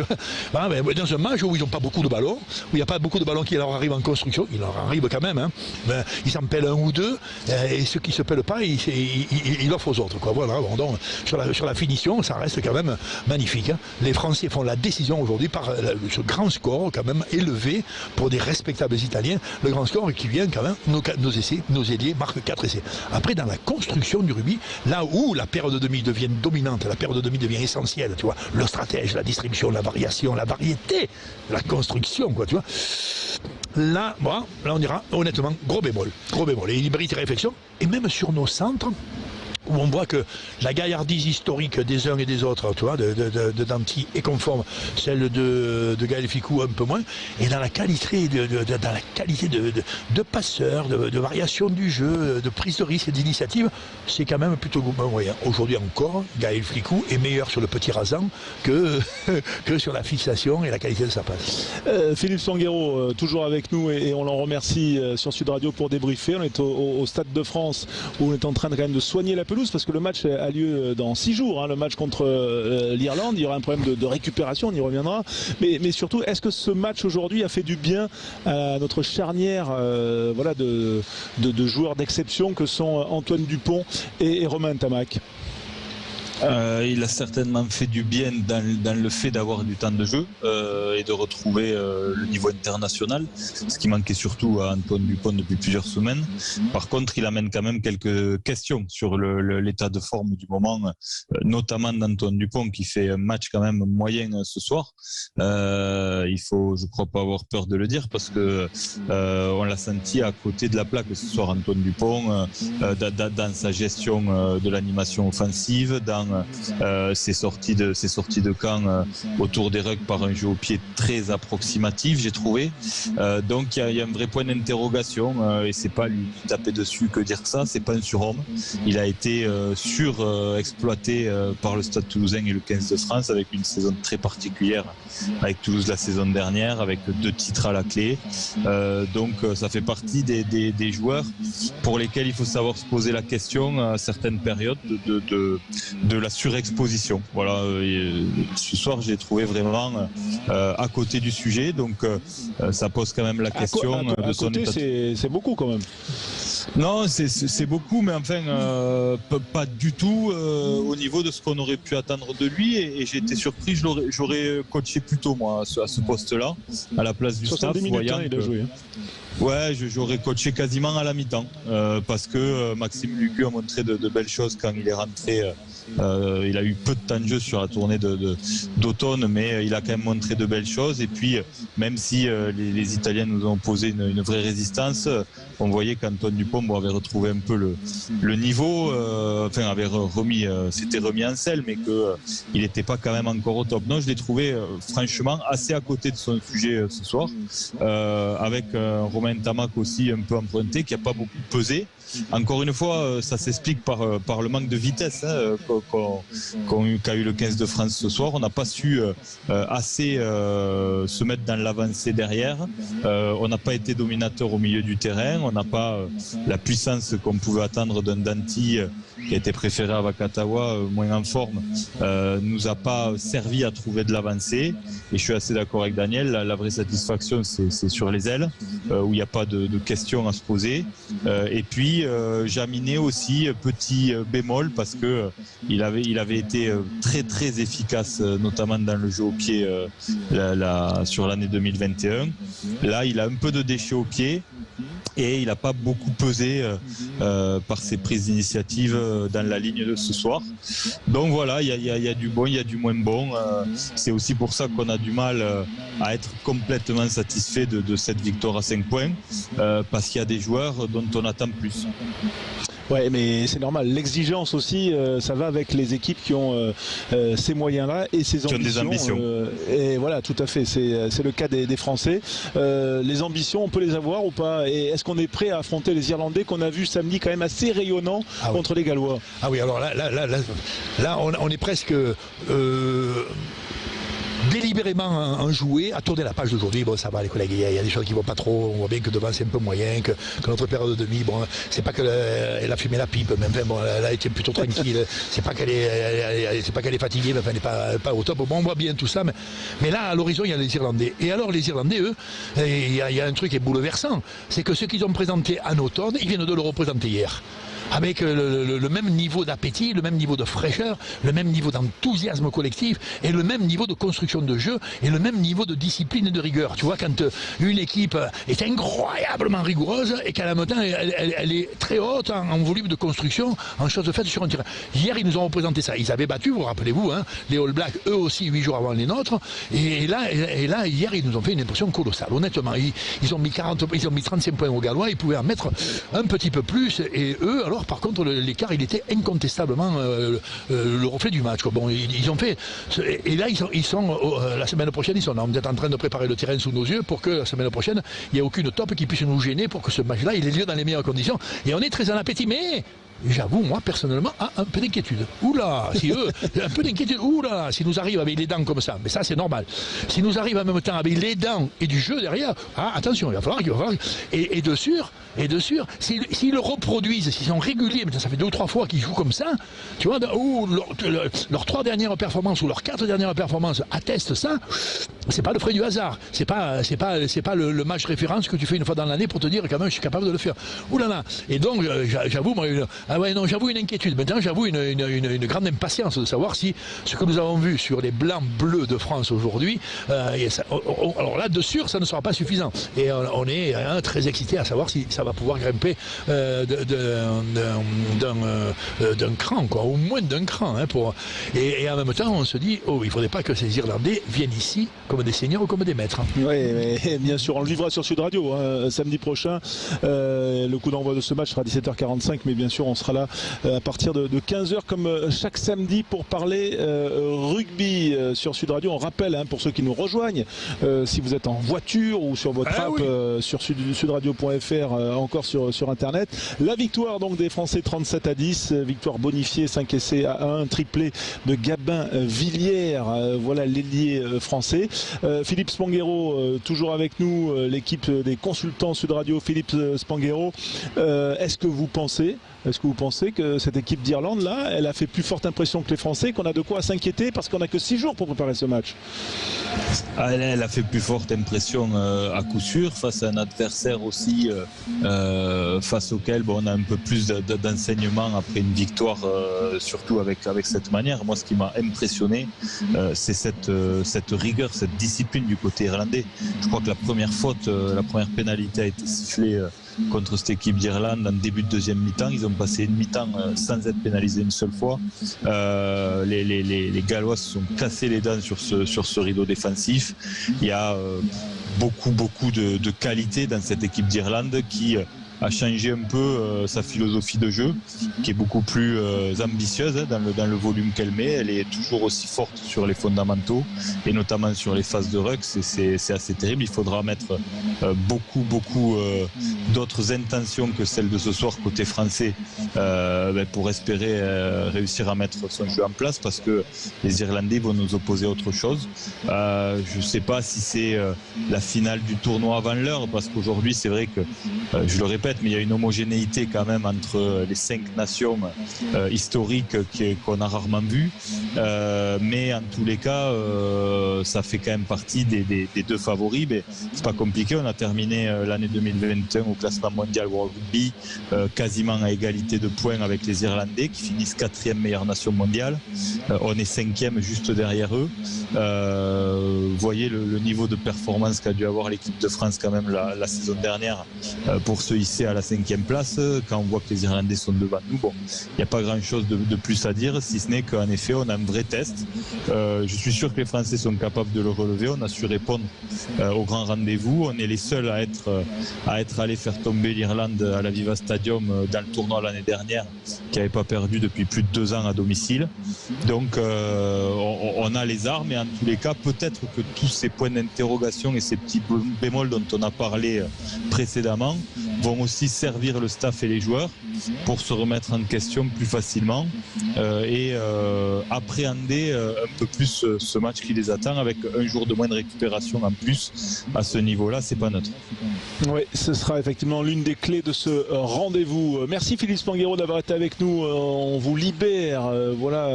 Dans un match où ils n'ont pas beaucoup de ballons, où il n'y a pas beaucoup de ballons qui leur arrivent en construction, ils leur arrivent quand même. Hein. Mais ils s'en pèlent un ou deux, et ceux qui ne se pèlent pas, ils l'offrent aux autres. Quoi. Voilà, bon, donc, sur la finition, ça reste quand même magnifique. Hein. Les Français font la décision aujourd'hui par ce grand score, quand même élevé pour des respectables Italiens. Le grand score qui vient quand même, nos essais, nos ailiers marquent 4 essais. Après, dans la construction du rugby, là où la paire de demi devient dominante, la paire de demi devient essentielle, tu vois, le stratège, la distribution, la variation, la variété, la construction, quoi, tu vois. Là, bon, là on dira honnêtement gros bémol, et il mérite réflexion. Et même sur nos centres, où on voit que la gaillardise historique des uns et des autres, tu vois, de Danty est conforme, celle de Gaël Fickou un peu moins, et dans la qualité de passeur, de variation du jeu, de prise de risque et d'initiative, c'est quand même plutôt moyen. Aujourd'hui encore, Gaël Fickou est meilleur sur le petit rasant que sur la fixation et la qualité de sa passe. Philippe Sanguero, toujours avec nous et on l'en remercie sur Sud Radio pour débriefer. On est au Stade de France où on est en train de, quand même, de soigner la pelouse parce que le match a lieu dans 6 jours, hein, le match contre l'Irlande. Il y aura un problème de récupération, on y reviendra. Mais surtout, est-ce que ce match aujourd'hui a fait du bien à notre charnière de joueurs d'exception que sont Antoine Dupont et Romain Ntamak? Il a certainement fait du bien dans le fait d'avoir du temps de jeu et de retrouver le niveau international, ce qui manquait surtout à Antoine Dupont depuis plusieurs semaines. Par contre, il amène quand même quelques questions sur l'état de forme du moment, notamment d'Antoine Dupont qui fait un match quand même moyen ce soir. Il faut, je crois, pas avoir peur de le dire parce que on l'a senti à côté de la plaque ce soir, Antoine Dupont, dans sa gestion de l'animation offensive, dans ses sorties de camp autour des rucks par un jeu au pied très approximatif, j'ai trouvé. Donc il y a un vrai point d'interrogation et c'est pas lui taper dessus que dire ça, c'est pas un surhomme. Il a été surexploité par le Stade Toulousain et le 15 de France avec une saison très particulière avec Toulouse la saison dernière, avec 2 titres à la clé. Donc ça fait partie des joueurs pour lesquels il faut savoir se poser la question à certaines périodes de la surexposition. Voilà, ce soir j'ai trouvé vraiment à côté du sujet, donc ça pose quand même la question de son état. C'est beaucoup quand même. Non, c'est beaucoup, mais enfin pas du tout au niveau de ce qu'on aurait pu attendre de lui, et j'ai été surpris. J'aurais coaché plutôt moi à ce poste-là, à la place du staff. 70 minutes, il a joué. Ouais, j'aurais coaché quasiment à la mi-temps parce que Maxime Lucu a montré de belles choses quand il est rentré. Il a eu peu de temps de jeu sur la tournée d'automne, mais il a quand même montré de belles choses. Et puis, même si les Italiens nous ont posé une vraie résistance, on voyait qu'Antoine Dupont avait retrouvé un peu le niveau, s'était remis en selle, mais qu'il n'était pas quand même encore au top. Non, je l'ai trouvé franchement assez à côté de son sujet ce soir, avec Romain Ntamak aussi un peu emprunté, qui n'a pas beaucoup pesé. Encore une fois, ça s'explique par le manque de vitesse qu'a eu le 15 de France ce soir. On n'a pas su assez se mettre dans l'avancée derrière. On n'a pas été dominateur au milieu du terrain. On n'a pas la puissance qu'on pouvait attendre d'un Danty qui a été préféré à Vakatawa, moins en forme, nous a pas servi à trouver de l'avancée. Et je suis assez d'accord avec Daniel, la vraie satisfaction c'est sur les ailes, où il n'y a pas de questions à se poser. Et puis Jaminet aussi, petit bémol, parce que il avait été très très efficace, notamment dans le jeu au pied sur l'année 2021. Là, il a un peu de déchets au pied. Et il n'a pas beaucoup pesé par ses prises d'initiative dans la ligne de ce soir. Donc voilà, il y a du bon, il y a du moins bon. C'est aussi pour ça qu'on a du mal à être complètement satisfait de cette victoire à 5 points, parce qu'il y a des joueurs dont on attend plus. Ouais, mais c'est normal. L'exigence aussi, ça va avec les équipes qui ont ces moyens-là et ces ambitions. Qui ont des ambitions. Et voilà, tout à fait. C'est le cas des Français. Les ambitions, on peut les avoir ou pas? Et est-ce qu'on est prêt à affronter les Irlandais qu'on a vu samedi quand même assez rayonnants contre les Gallois? Ah oui, alors là on est presque délibérément enjoué à tourner la page d'aujourd'hui. Bon, ça va les collègues, il y a des choses qui vont pas trop, on voit bien que devant c'est un peu moyen, que notre période de demi, bon, c'est pas qu'elle a fumé la pipe, mais enfin bon, elle a été plutôt tranquille, c'est pas qu'elle est fatiguée, mais enfin elle n'est pas au top. Bon, on voit bien tout ça, mais là à l'horizon il y a les Irlandais. Et alors les Irlandais, eux, il y a un truc qui est bouleversant, c'est que ceux qu'ils ont présenté en automne, ils viennent de le représenter hier. Avec le même niveau d'appétit, le même niveau de fraîcheur, le même niveau d'enthousiasme collectif et le même niveau de construction de jeu et le même niveau de discipline et de rigueur. Tu vois, quand une équipe est incroyablement rigoureuse et qu'à la même temps elle est très haute en volume de construction, en choses faites sur un terrain. Hier, ils nous ont représenté ça. Ils avaient battu, vous vous rappelez-vous, les All Blacks, eux aussi 8 jours avant les nôtres. Et là, hier, ils nous ont fait une impression colossale. Honnêtement, ils ont mis 35 points aux Gallois, ils pouvaient en mettre un petit peu plus. Et eux, alors alors par contre l'écart il était incontestablement le reflet du match, quoi. Bon, ils ont fait, et là ils sont la semaine prochaine, ils sont en train de préparer le terrain sous nos yeux pour que la semaine prochaine il n'y ait aucune top qui puisse nous gêner, pour que ce match là il ait lieu dans les meilleures conditions, et on est très en appétit. Mais j'avoue, moi, personnellement, un peu d'inquiétude. Oula, si eux, un peu d'inquiétude. Oula, si nous arrivent avec les dents comme ça, mais ça, c'est normal. Si nous arrivent en même temps avec les dents et du jeu derrière, attention, il va falloir. Et de sûr, s'ils le reproduisent, s'ils sont réguliers, mais ça fait 2 ou 3 fois qu'ils jouent comme ça, tu vois, ou leurs 3 dernières performances ou leurs 4 dernières performances attestent ça, c'est pas le fruit du hasard. C'est pas le match référence que tu fais une fois dans l'année pour te dire quand même je suis capable de le faire. Oulala. Et donc, j'avoue, moi, j'avoue une inquiétude. Maintenant, j'avoue une grande impatience de savoir si ce que nous avons vu sur les blancs bleus de France aujourd'hui, alors là, de sûr, ça ne sera pas suffisant. Et on est très excité à savoir si ça va pouvoir grimper d'un cran, quoi, au moins d'un cran. Hein, et en même temps, on se dit, il ne faudrait pas que ces Irlandais viennent ici comme des seigneurs ou comme des maîtres. Hein. Oui, bien sûr, on le vivra sur Sud Radio samedi prochain. Le coup d'envoi de ce match sera à 17h45, mais bien sûr, on sera là à partir de 15h comme chaque samedi pour parler rugby sur Sud Radio. On rappelle, pour ceux qui nous rejoignent, si vous êtes en voiture ou sur votre app, sur sudradio.fr, encore sur internet, la victoire donc des Français 37-10, victoire bonifiée 5 essais à 1, triplé de Gabin Villière, voilà l'ailier français. Philippe Spanghero toujours avec nous, l'équipe des consultants Sud Radio. Philippe Spanghero, est-ce que vous pensez que cette équipe d'Irlande là, elle a fait plus forte impression que les Français, qu'on a de quoi s'inquiéter parce qu'on n'a que 6 jours pour préparer ce match? Elle a fait plus forte impression à coup sûr, face à un adversaire aussi face auquel on a un peu plus d'enseignement après une victoire, surtout avec cette manière. Moi, ce qui m'a impressionné, c'est cette rigueur, cette discipline du côté irlandais. Je crois que la première faute, la première pénalité a été sifflée contre cette équipe d'Irlande en début de deuxième mi-temps. Ils ont passé une mi-temps sans être pénalisés une seule fois. Les Gallois se sont cassés les dents sur ce rideau défensif. Il y a beaucoup de qualité dans cette équipe d'Irlande qui a changé un peu sa philosophie de jeu, qui est beaucoup plus ambitieuse dans le volume qu'elle met. Elle est toujours aussi forte sur les fondamentaux et notamment sur les phases de ruck. C'est assez terrible. Il faudra mettre beaucoup d'autres intentions que celles de ce soir côté français pour espérer réussir à mettre son jeu en place, parce que les Irlandais vont nous opposer autre chose. Je ne sais pas si c'est la finale du tournoi avant l'heure, parce qu'aujourd'hui c'est vrai que je le répète, mais il y a une homogénéité quand même entre les 5 nations historiques qu'on a rarement vues. Mais en tous les cas, ça fait quand même partie des 2 favoris. Mais c'est pas compliqué. On a terminé l'année 2021 au classement mondial World Rugby quasiment à égalité de points avec les Irlandais, qui finissent 4e meilleure nation mondiale. On est 5e juste derrière eux. Vous voyez le niveau de performance qu'a dû avoir l'équipe de France quand même la saison dernière pour se hisser à la 5e place, quand on voit que les Irlandais sont devant nous. Bon, il n'y a pas grand chose de plus à dire, si ce n'est qu'en effet on a un vrai test. Je suis sûr que les Français sont capables de le relever. On a su répondre au grand rendez-vous. On est les seuls à être allés faire tomber l'Irlande à la Viva Stadium dans le tournoi l'année dernière, qui n'avait pas perdu depuis plus de 2 ans à domicile. Donc on a les armes, et en tous les cas peut-être que tous ces points d'interrogation et ces petits bémols dont on a parlé précédemment vont aussi servir le staff et les joueurs pour se remettre en question plus facilement et appréhender un peu plus ce match qui les attend, avec un jour de moins de récupération en plus. À ce niveau-là, c'est pas neutre. Oui, ce sera effectivement l'une des clés de ce rendez-vous. Merci Philippe Spanghero d'avoir été avec nous. On vous libère. Voilà,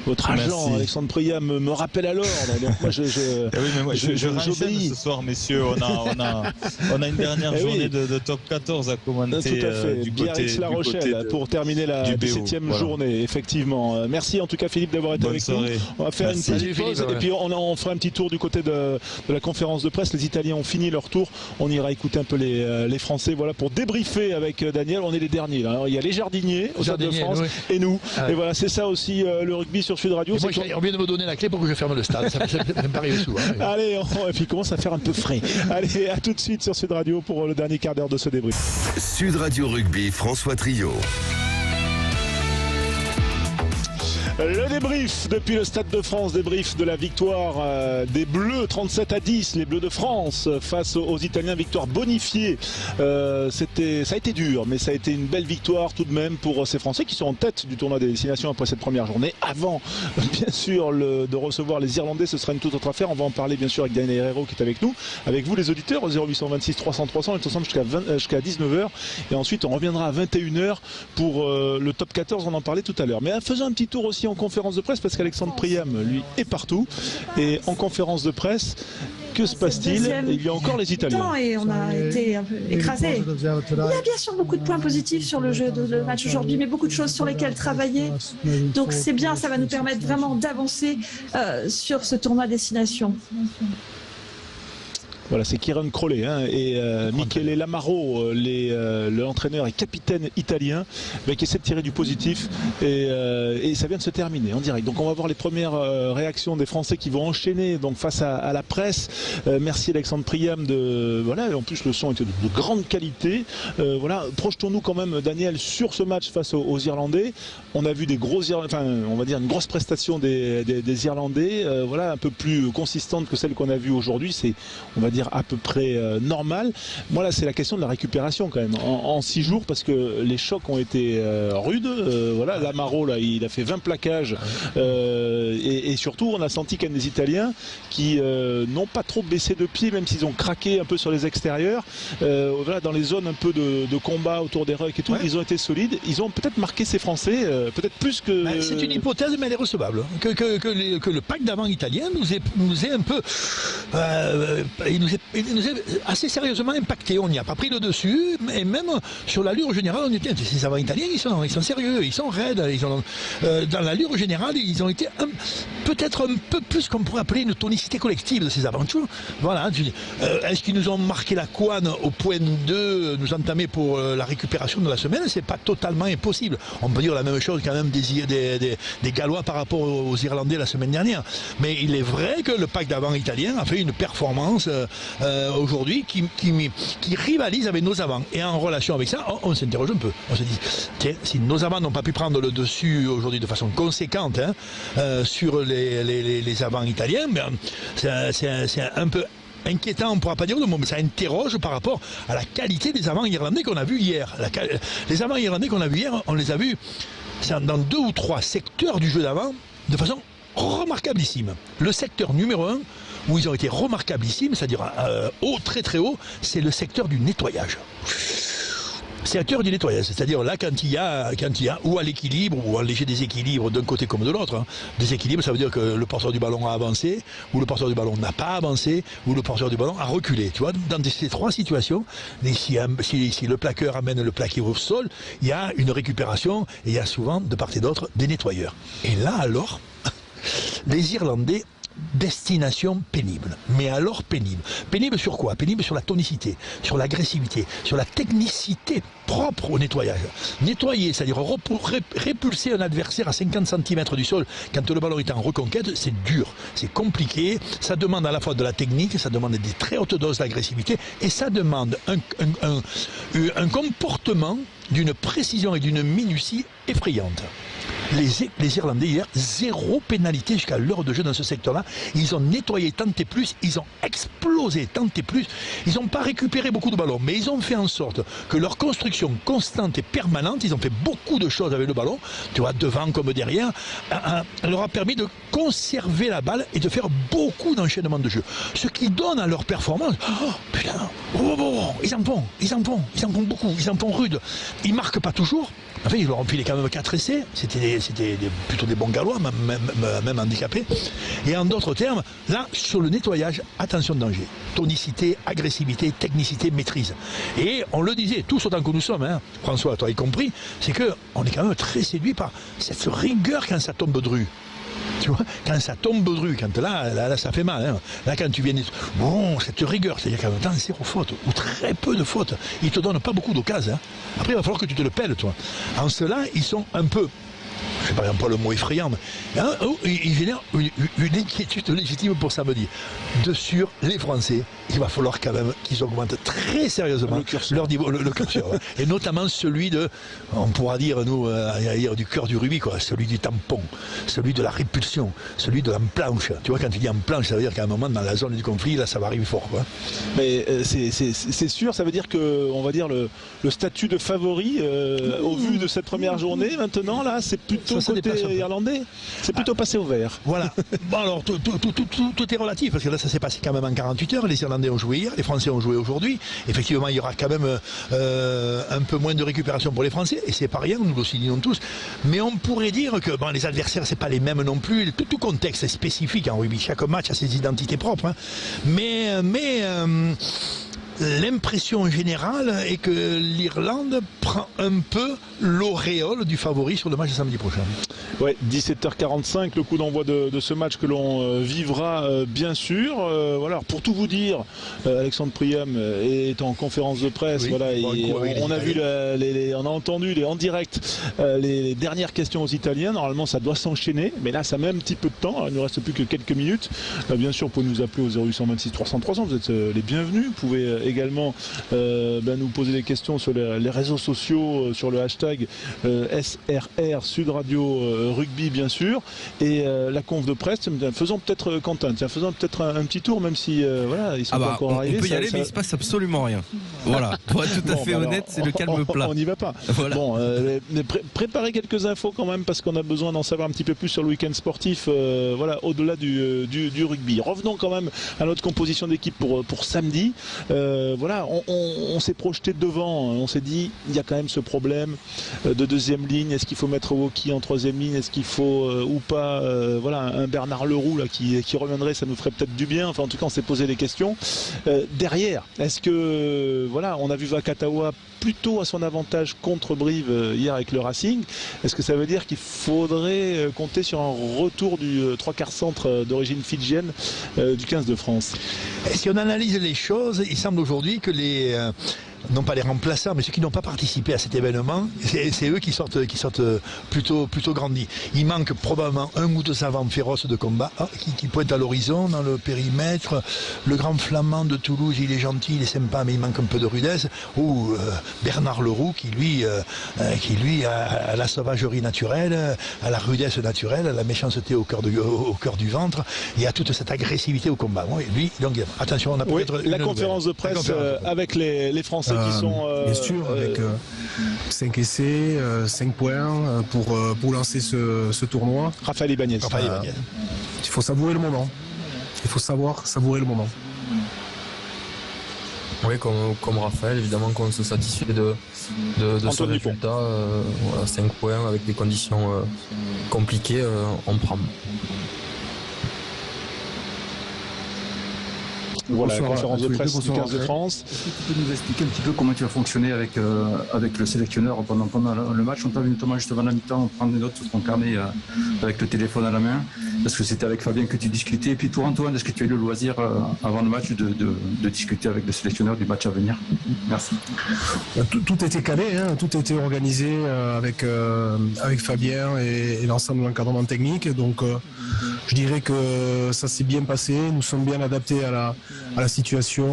votre agent Alexandre Priam me rappelle à l'ordre. Donc moi, je renchaîne ce soir, messieurs. On a une dernière journée de top 14 à commenter. Tout à fait. Du Biarritz La Rochelle pour terminer la 17e journée, effectivement. Merci en tout cas Philippe d'avoir été avec nous. On va faire une petite pause et puis on fera un petit tour du côté de la conférence de presse. Les Italiens ont fini leur tour. On ira écouter un peu les Français, voilà, pour débriefer avec Daniel. On est les derniers là. Il y a les jardiniers au Stade de France et nous. Et voilà, c'est ça aussi le rugby sur Sud Radio. Moi, on vient de me donner la clé pour que je ferme le stade. Ça me paraît sous. Allez, et puis il commence à faire un peu frais. Allez, à tout de suite sur Sud Radio pour le dernier quart d'heure de ce débrief. Sud Radio Rugby, François Trio. Le débrief depuis le Stade de France, débrief de la victoire des Bleus 37-10, les Bleus de France face aux Italiens, victoire bonifiée. Ça a été dur, mais ça a été une belle victoire tout de même pour ces Français qui sont en tête du tournoi des destinations après cette première journée. Avant, bien sûr, de recevoir les Irlandais, ce sera une toute autre affaire. On va en parler bien sûr avec Daniel Herrero qui est avec nous, avec vous les auditeurs au 0826 300 300. On est ensemble jusqu'à 19h et ensuite on reviendra à 21h pour le top 14. On en parlait tout à l'heure. Mais faisons un petit tour aussi en conférence de presse parce qu'Alexandre Priam, lui, est partout. Et en conférence de presse, que se passe-t-il? Il y a encore les Italiens. Et on a été un peu écrasés. Il y a bien sûr beaucoup de points positifs sur le jeu de match aujourd'hui, mais beaucoup de choses sur lesquelles travailler. Donc c'est bien, ça va nous permettre vraiment d'avancer sur ce tournoi destination. Voilà, c'est Kieran Crowley et Michele Lamaro, l'entraîneur et capitaine italien, qui essaie de tirer du positif et ça vient de se terminer en direct. Donc on va voir les premières réactions des Français qui vont enchaîner donc face à la presse. Merci Alexandre Priam en plus le son était de grande qualité. Projetons-nous quand même Daniel sur ce match face aux Irlandais. On a vu des on va dire une grosse prestation des Irlandais, un peu plus consistante que celle qu'on a vue aujourd'hui. C'est, on va dire, à peu près normal. Moi là c'est la question de la récupération quand même en 6 jours parce que les chocs ont été rudes. Lamaro là il a fait 20 plaquages et surtout on a senti qu'il y a des Italiens qui n'ont pas trop baissé de pied même s'ils ont craqué un peu sur les extérieurs dans les zones un peu de combat autour des rucks et tout. Ils ont été solides, ils ont peut-être marqué ces Français peut-être plus que... C'est une hypothèse mais elle est recevable que le pack d'avant italien nous est un peu il nous est assez sérieusement impacté. On n'y a pas pris le dessus, et même sur l'allure générale, on était. Ces avants italiens, ils sont sérieux, ils sont raides. Dans l'allure générale, ils ont été peut-être un peu plus qu'on pourrait appeler une tonicité collective de ces aventures. Voilà. Est-ce qu'ils nous ont marqué la couenne au point de nous entamer pour la récupération de la semaine? C'est pas totalement impossible. On peut dire la même chose quand même des Gallois par rapport aux Irlandais la semaine dernière. Mais il est vrai que le pack d'avant italien a fait une performance aujourd'hui qui rivalise avec nos avants. Et en relation avec ça, on s'interroge un peu. On se dit, tiens, si nos avants n'ont pas pu prendre le dessus aujourd'hui de façon conséquente sur les avants italiens, c'est un peu inquiétant, on ne pourra pas dire le mot, mais ça interroge par rapport à la qualité des avants irlandais qu'on a vus hier. Les avants irlandais qu'on a vus hier, on les a vus dans 2 ou 3 secteurs du jeu d'avant de façon remarquablissime. Le secteur numéro 1 où ils ont été remarquablissimes, c'est-à-dire très très haut, c'est le secteur du nettoyage. Secteur du nettoyage, c'est-à-dire là quand il y a ou à l'équilibre ou un léger déséquilibre d'un côté comme de l'autre. Déséquilibre, ça veut dire que le porteur du ballon a avancé, ou le porteur du ballon n'a pas avancé, ou le porteur du ballon a reculé. Tu vois, dans ces 3 situations, si le plaqueur amène le plaqué au sol, il y a une récupération et il y a souvent de part et d'autre des nettoyeurs. Et là alors, les Irlandais, destination pénible. Mais alors pénible. Pénible sur quoi? Pénible sur la tonicité, sur l'agressivité, sur la technicité propre au nettoyage. Nettoyer, c'est-à-dire répulser un adversaire à 50 cm du sol quand le ballon est en reconquête, c'est dur, c'est compliqué, ça demande à la fois de la technique, ça demande des très hautes doses d'agressivité et ça demande un comportement d'une précision et d'une minutie effrayante. Les Irlandais hier, 0 pénalité jusqu'à l'heure de jeu dans ce secteur-là. Ils ont nettoyé tant et plus, ils ont explosé tant et plus. Ils n'ont pas récupéré beaucoup de ballons, mais ils ont fait en sorte que leur construction constante et permanente, ils ont fait beaucoup de choses avec le ballon, tu vois, devant comme derrière, leur a permis de conserver la balle et de faire beaucoup d'enchaînements de jeu. Ce qui donne à leur performance, ils en font beaucoup, ils en font rude. Ils marquent pas toujours. En fait, ils leur ont filé quand même 4 essais. C'était plutôt des bons Gallois, même handicapés. Et en d'autres termes, là, sur le nettoyage, attention de danger. Tonicité, agressivité, technicité, maîtrise. Et on le disait, tous autant que nous sommes, François, toi y compris, c'est qu'on est quand même très séduit par cette rigueur quand ça tombe de rue. Tu vois, quand ça tombe de rue, quand là ça fait mal. Là, quand tu viens, cette rigueur, c'est-à-dire qu'en même temps, 0 faute, ou très peu de fautes. Ils te donnent pas beaucoup d'occasions. Après, il va falloir que tu te le pelles, toi. En cela, ils sont un peu c'est par exemple pas le mot effrayant, mais il génère une inquiétude légitime pour samedi. De sûr, les Français, il va falloir quand même qu'ils augmentent très sérieusement leur niveau, le curseur, ouais. Et notamment celui de, on pourra dire nous, du cœur du rugby, quoi, celui du tampon, celui de la répulsion, celui de la planche. Tu vois, quand tu dis en planche, ça veut dire qu'à un moment dans la zone du conflit, là, ça va arriver fort, quoi. Mais c'est sûr, ça veut dire que, on va dire le statut de favori au vu de cette première journée maintenant, là, c'est plutôt côté irlandais, c'est plutôt passé au vert. Voilà. Bon alors tout est relatif parce que là ça s'est passé quand même en 48 heures. Les Irlandais ont joué hier, les Français ont joué aujourd'hui. Effectivement, il y aura quand même un peu moins de récupération pour les Français et c'est pas rien, nous le soulignons tous. Mais on pourrait dire que bon, les adversaires c'est pas les mêmes non plus. Tout contexte est spécifique en rugby. Chaque match a ses identités propres. Hein. Mais l'impression générale est que l'Irlande prend un peu l'auréole du favori sur le match de samedi prochain. Ouais, 17h45, le coup d'envoi de ce match que l'on vivra bien sûr. Voilà, alors pour tout vous dire, Alexandre Priam est en conférence de presse. Oui, voilà, on a vu on a entendu en direct les dernières questions aux Italiens. Normalement, ça doit s'enchaîner, mais là, ça met un petit peu de temps. Alors, il ne reste plus que quelques minutes. Bien sûr, vous pouvez nous appeler au 0826 300 300. Vous êtes les bienvenus. Vous pouvez également nous poser des questions sur les réseaux sociaux, sur le hashtag SRR Sud Radio Rugby bien sûr, et la conf de presse. Faisons peut-être Quentin, faisons peut-être un petit tour, même si voilà, ils sont pas encore arrivés. On peut y aller, mais il se passe absolument rien. Voilà, pour être tout à fait honnête, c'est le calme plat. On n'y va pas. Voilà. Bon, préparez quelques infos quand même parce qu'on a besoin d'en savoir un petit peu plus sur le week-end sportif. Voilà, au-delà du rugby. Revenons quand même à notre composition d'équipe pour samedi. Voilà, on s'est projeté devant, on s'est dit il y a quand même ce problème de deuxième ligne. Est-ce qu'il faut mettre Woki en troisième ligne? Est-ce qu'il faut ou pas voilà, un Bernard Leroux là, qui reviendrait, ça nous ferait peut-être du bien. Enfin, en tout cas, on s'est posé des questions. Derrière, est-ce que voilà, on a vu Vakatawa plutôt à son avantage contre Brive hier avec le Racing. Est-ce que ça veut dire qu'il faudrait compter sur un retour du 3/4 centre d'origine fidjienne du 15 de France? Et si on analyse les choses, il semble aujourd'hui que non pas les remplaçants, mais ceux qui n'ont pas participé à cet événement, c'est eux qui sortent plutôt grandis. Il manque probablement un ou deux savants féroces de combat qui pointent à l'horizon dans le périmètre. Le grand flamand de Toulouse, il est gentil, il est sympa, mais il manque un peu de rudesse. Ou Bernard Leroux qui lui a la sauvagerie naturelle, à la rudesse naturelle, à la méchanceté au cœur du ventre, et à toute cette agressivité au combat. Bon, et lui, donc attention, on a peut-être la conférence de presse avec les Français qui sont bien sûr avec 5 essais, 5 points pour lancer ce tournoi. Raphaël Ibanez. Il faut savourer le moment. Il faut savoir savourer le moment. Oui, comme Raphaël, évidemment qu'on se satisfait de ce résultat. Voilà, 5 points avec des conditions compliquées, on prend. Voilà, la conférence de presse du 15 de France. Est-ce que tu peux nous expliquer un petit peu comment tu vas fonctionner avec le sélectionneur pendant le match? On t'a vu notamment juste avant la mi-temps prendre des notes sur ton carnet avec le téléphone à la main. Est-ce que c'était avec Fabien que tu discutais? Et puis toi, Antoine, est-ce que tu as eu le loisir avant le match de discuter avec le sélectionneur du match à venir? Merci. Tout était calé, hein, tout était organisé avec Fabien et l'ensemble de l'encadrement technique. Donc je dirais que ça s'est bien passé. Nous sommes bien adaptés à la situation.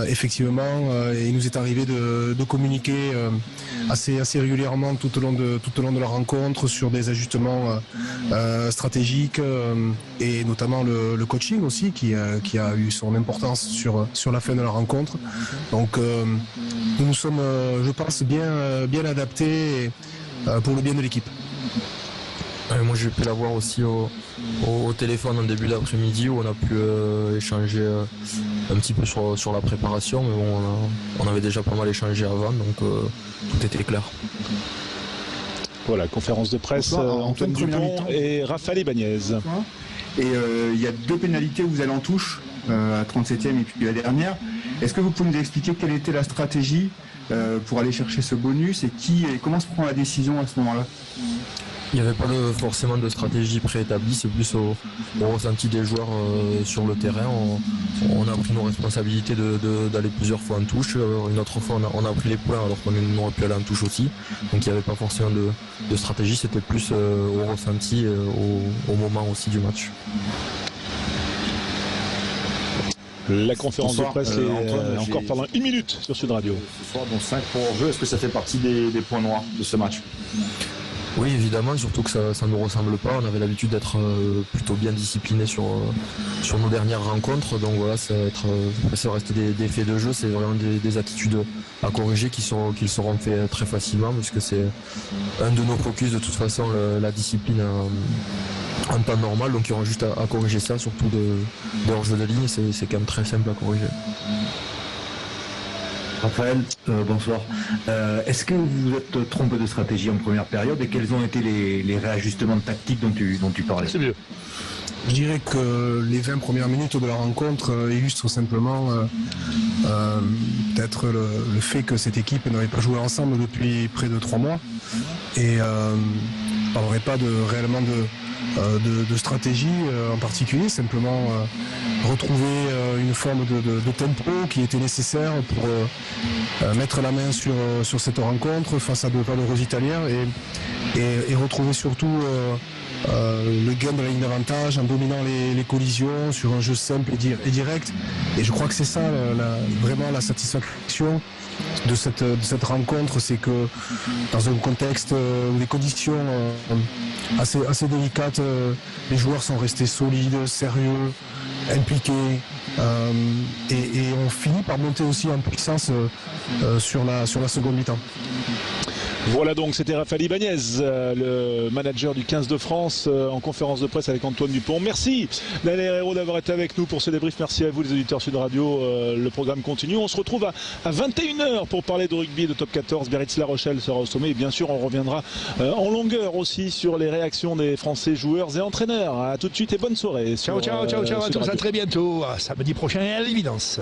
Effectivement, il nous est arrivé de communiquer assez régulièrement tout au long de la rencontre sur des ajustements stratégiques et notamment le coaching aussi qui a eu son importance sur la fin de la rencontre. Donc nous nous sommes, je pense, bien adaptés pour le bien de l'équipe. Moi j'ai pu l'avoir aussi au téléphone en début d'après-midi où on a pu échanger un petit peu sur la préparation, mais bon, on avait déjà pas mal échangé avant, donc tout était clair. Voilà, conférence de presse, Antoine Dupont et Raphaël Ibanez. Et il y a 2 pénalités où vous allez en touche, à 37e et puis la dernière. Est-ce que vous pouvez nous expliquer quelle était la stratégie pour aller chercher ce bonus et comment se prend la décision à ce moment-là? Il n'y avait pas forcément de stratégie préétablie, c'est plus au ressenti des joueurs sur le terrain. On a pris nos responsabilités d'aller plusieurs fois en touche. Une autre fois, on a pris les points alors qu'on aurait pu aller en touche aussi. Donc il n'y avait pas forcément de stratégie, c'était plus au ressenti, au moment aussi du match. La conférence de presse est encore pendant 1 minute sur Sud Radio. Ce soir, donc 5 pour hors-jeu, est-ce que ça fait partie des points noirs de ce match ? Oui, évidemment, surtout que ça ne nous ressemble pas. On avait l'habitude d'être plutôt bien discipliné sur nos dernières rencontres. Donc voilà, ça reste des faits de jeu. C'est vraiment des attitudes à corriger qui seront faits très facilement, puisque c'est un de nos focus de toute façon, la discipline en temps normal. Donc il y aura juste à corriger ça, surtout de hors-jeu de ligne. C'est quand même très simple à corriger. Raphaël, bonsoir. Est-ce que vous êtes trompé de stratégie en première période et quels ont été les réajustements tactiques dont tu parlais ? C'est mieux. Je dirais que les 20 premières minutes de la rencontre illustrent simplement peut-être le fait que cette équipe n'avait pas joué ensemble depuis près de 3 mois et ne parlerait pas réellement de stratégie en particulier, simplement retrouver une forme de tempo qui était nécessaire pour mettre la main sur cette rencontre face à de valeureux Italiens et retrouver surtout le gain de la ligne d'avantage en dominant les collisions sur un jeu simple et direct. Et je crois que c'est ça vraiment la satisfaction de cette rencontre, c'est que dans un contexte où les conditions assez délicates, les joueurs sont restés solides, sérieux, impliqués et on finit par monter aussi en puissance sur la seconde mi-temps. Voilà donc, c'était Raphaël Ibanez, le manager du 15 de France en conférence de presse avec Antoine Dupont. Merci Daniel Herrero d'avoir été avec nous pour ce débrief. Merci à vous les auditeurs Sud Radio. Le programme continue. On se retrouve à 21h pour parler de rugby de top 14. Biarritz-La Rochelle sera au sommet et bien sûr on reviendra en longueur aussi sur les réactions des Français joueurs et entraîneurs. A tout de suite et bonne soirée. Ciao à tous, à très bientôt. Samedi prochain à l'évidence.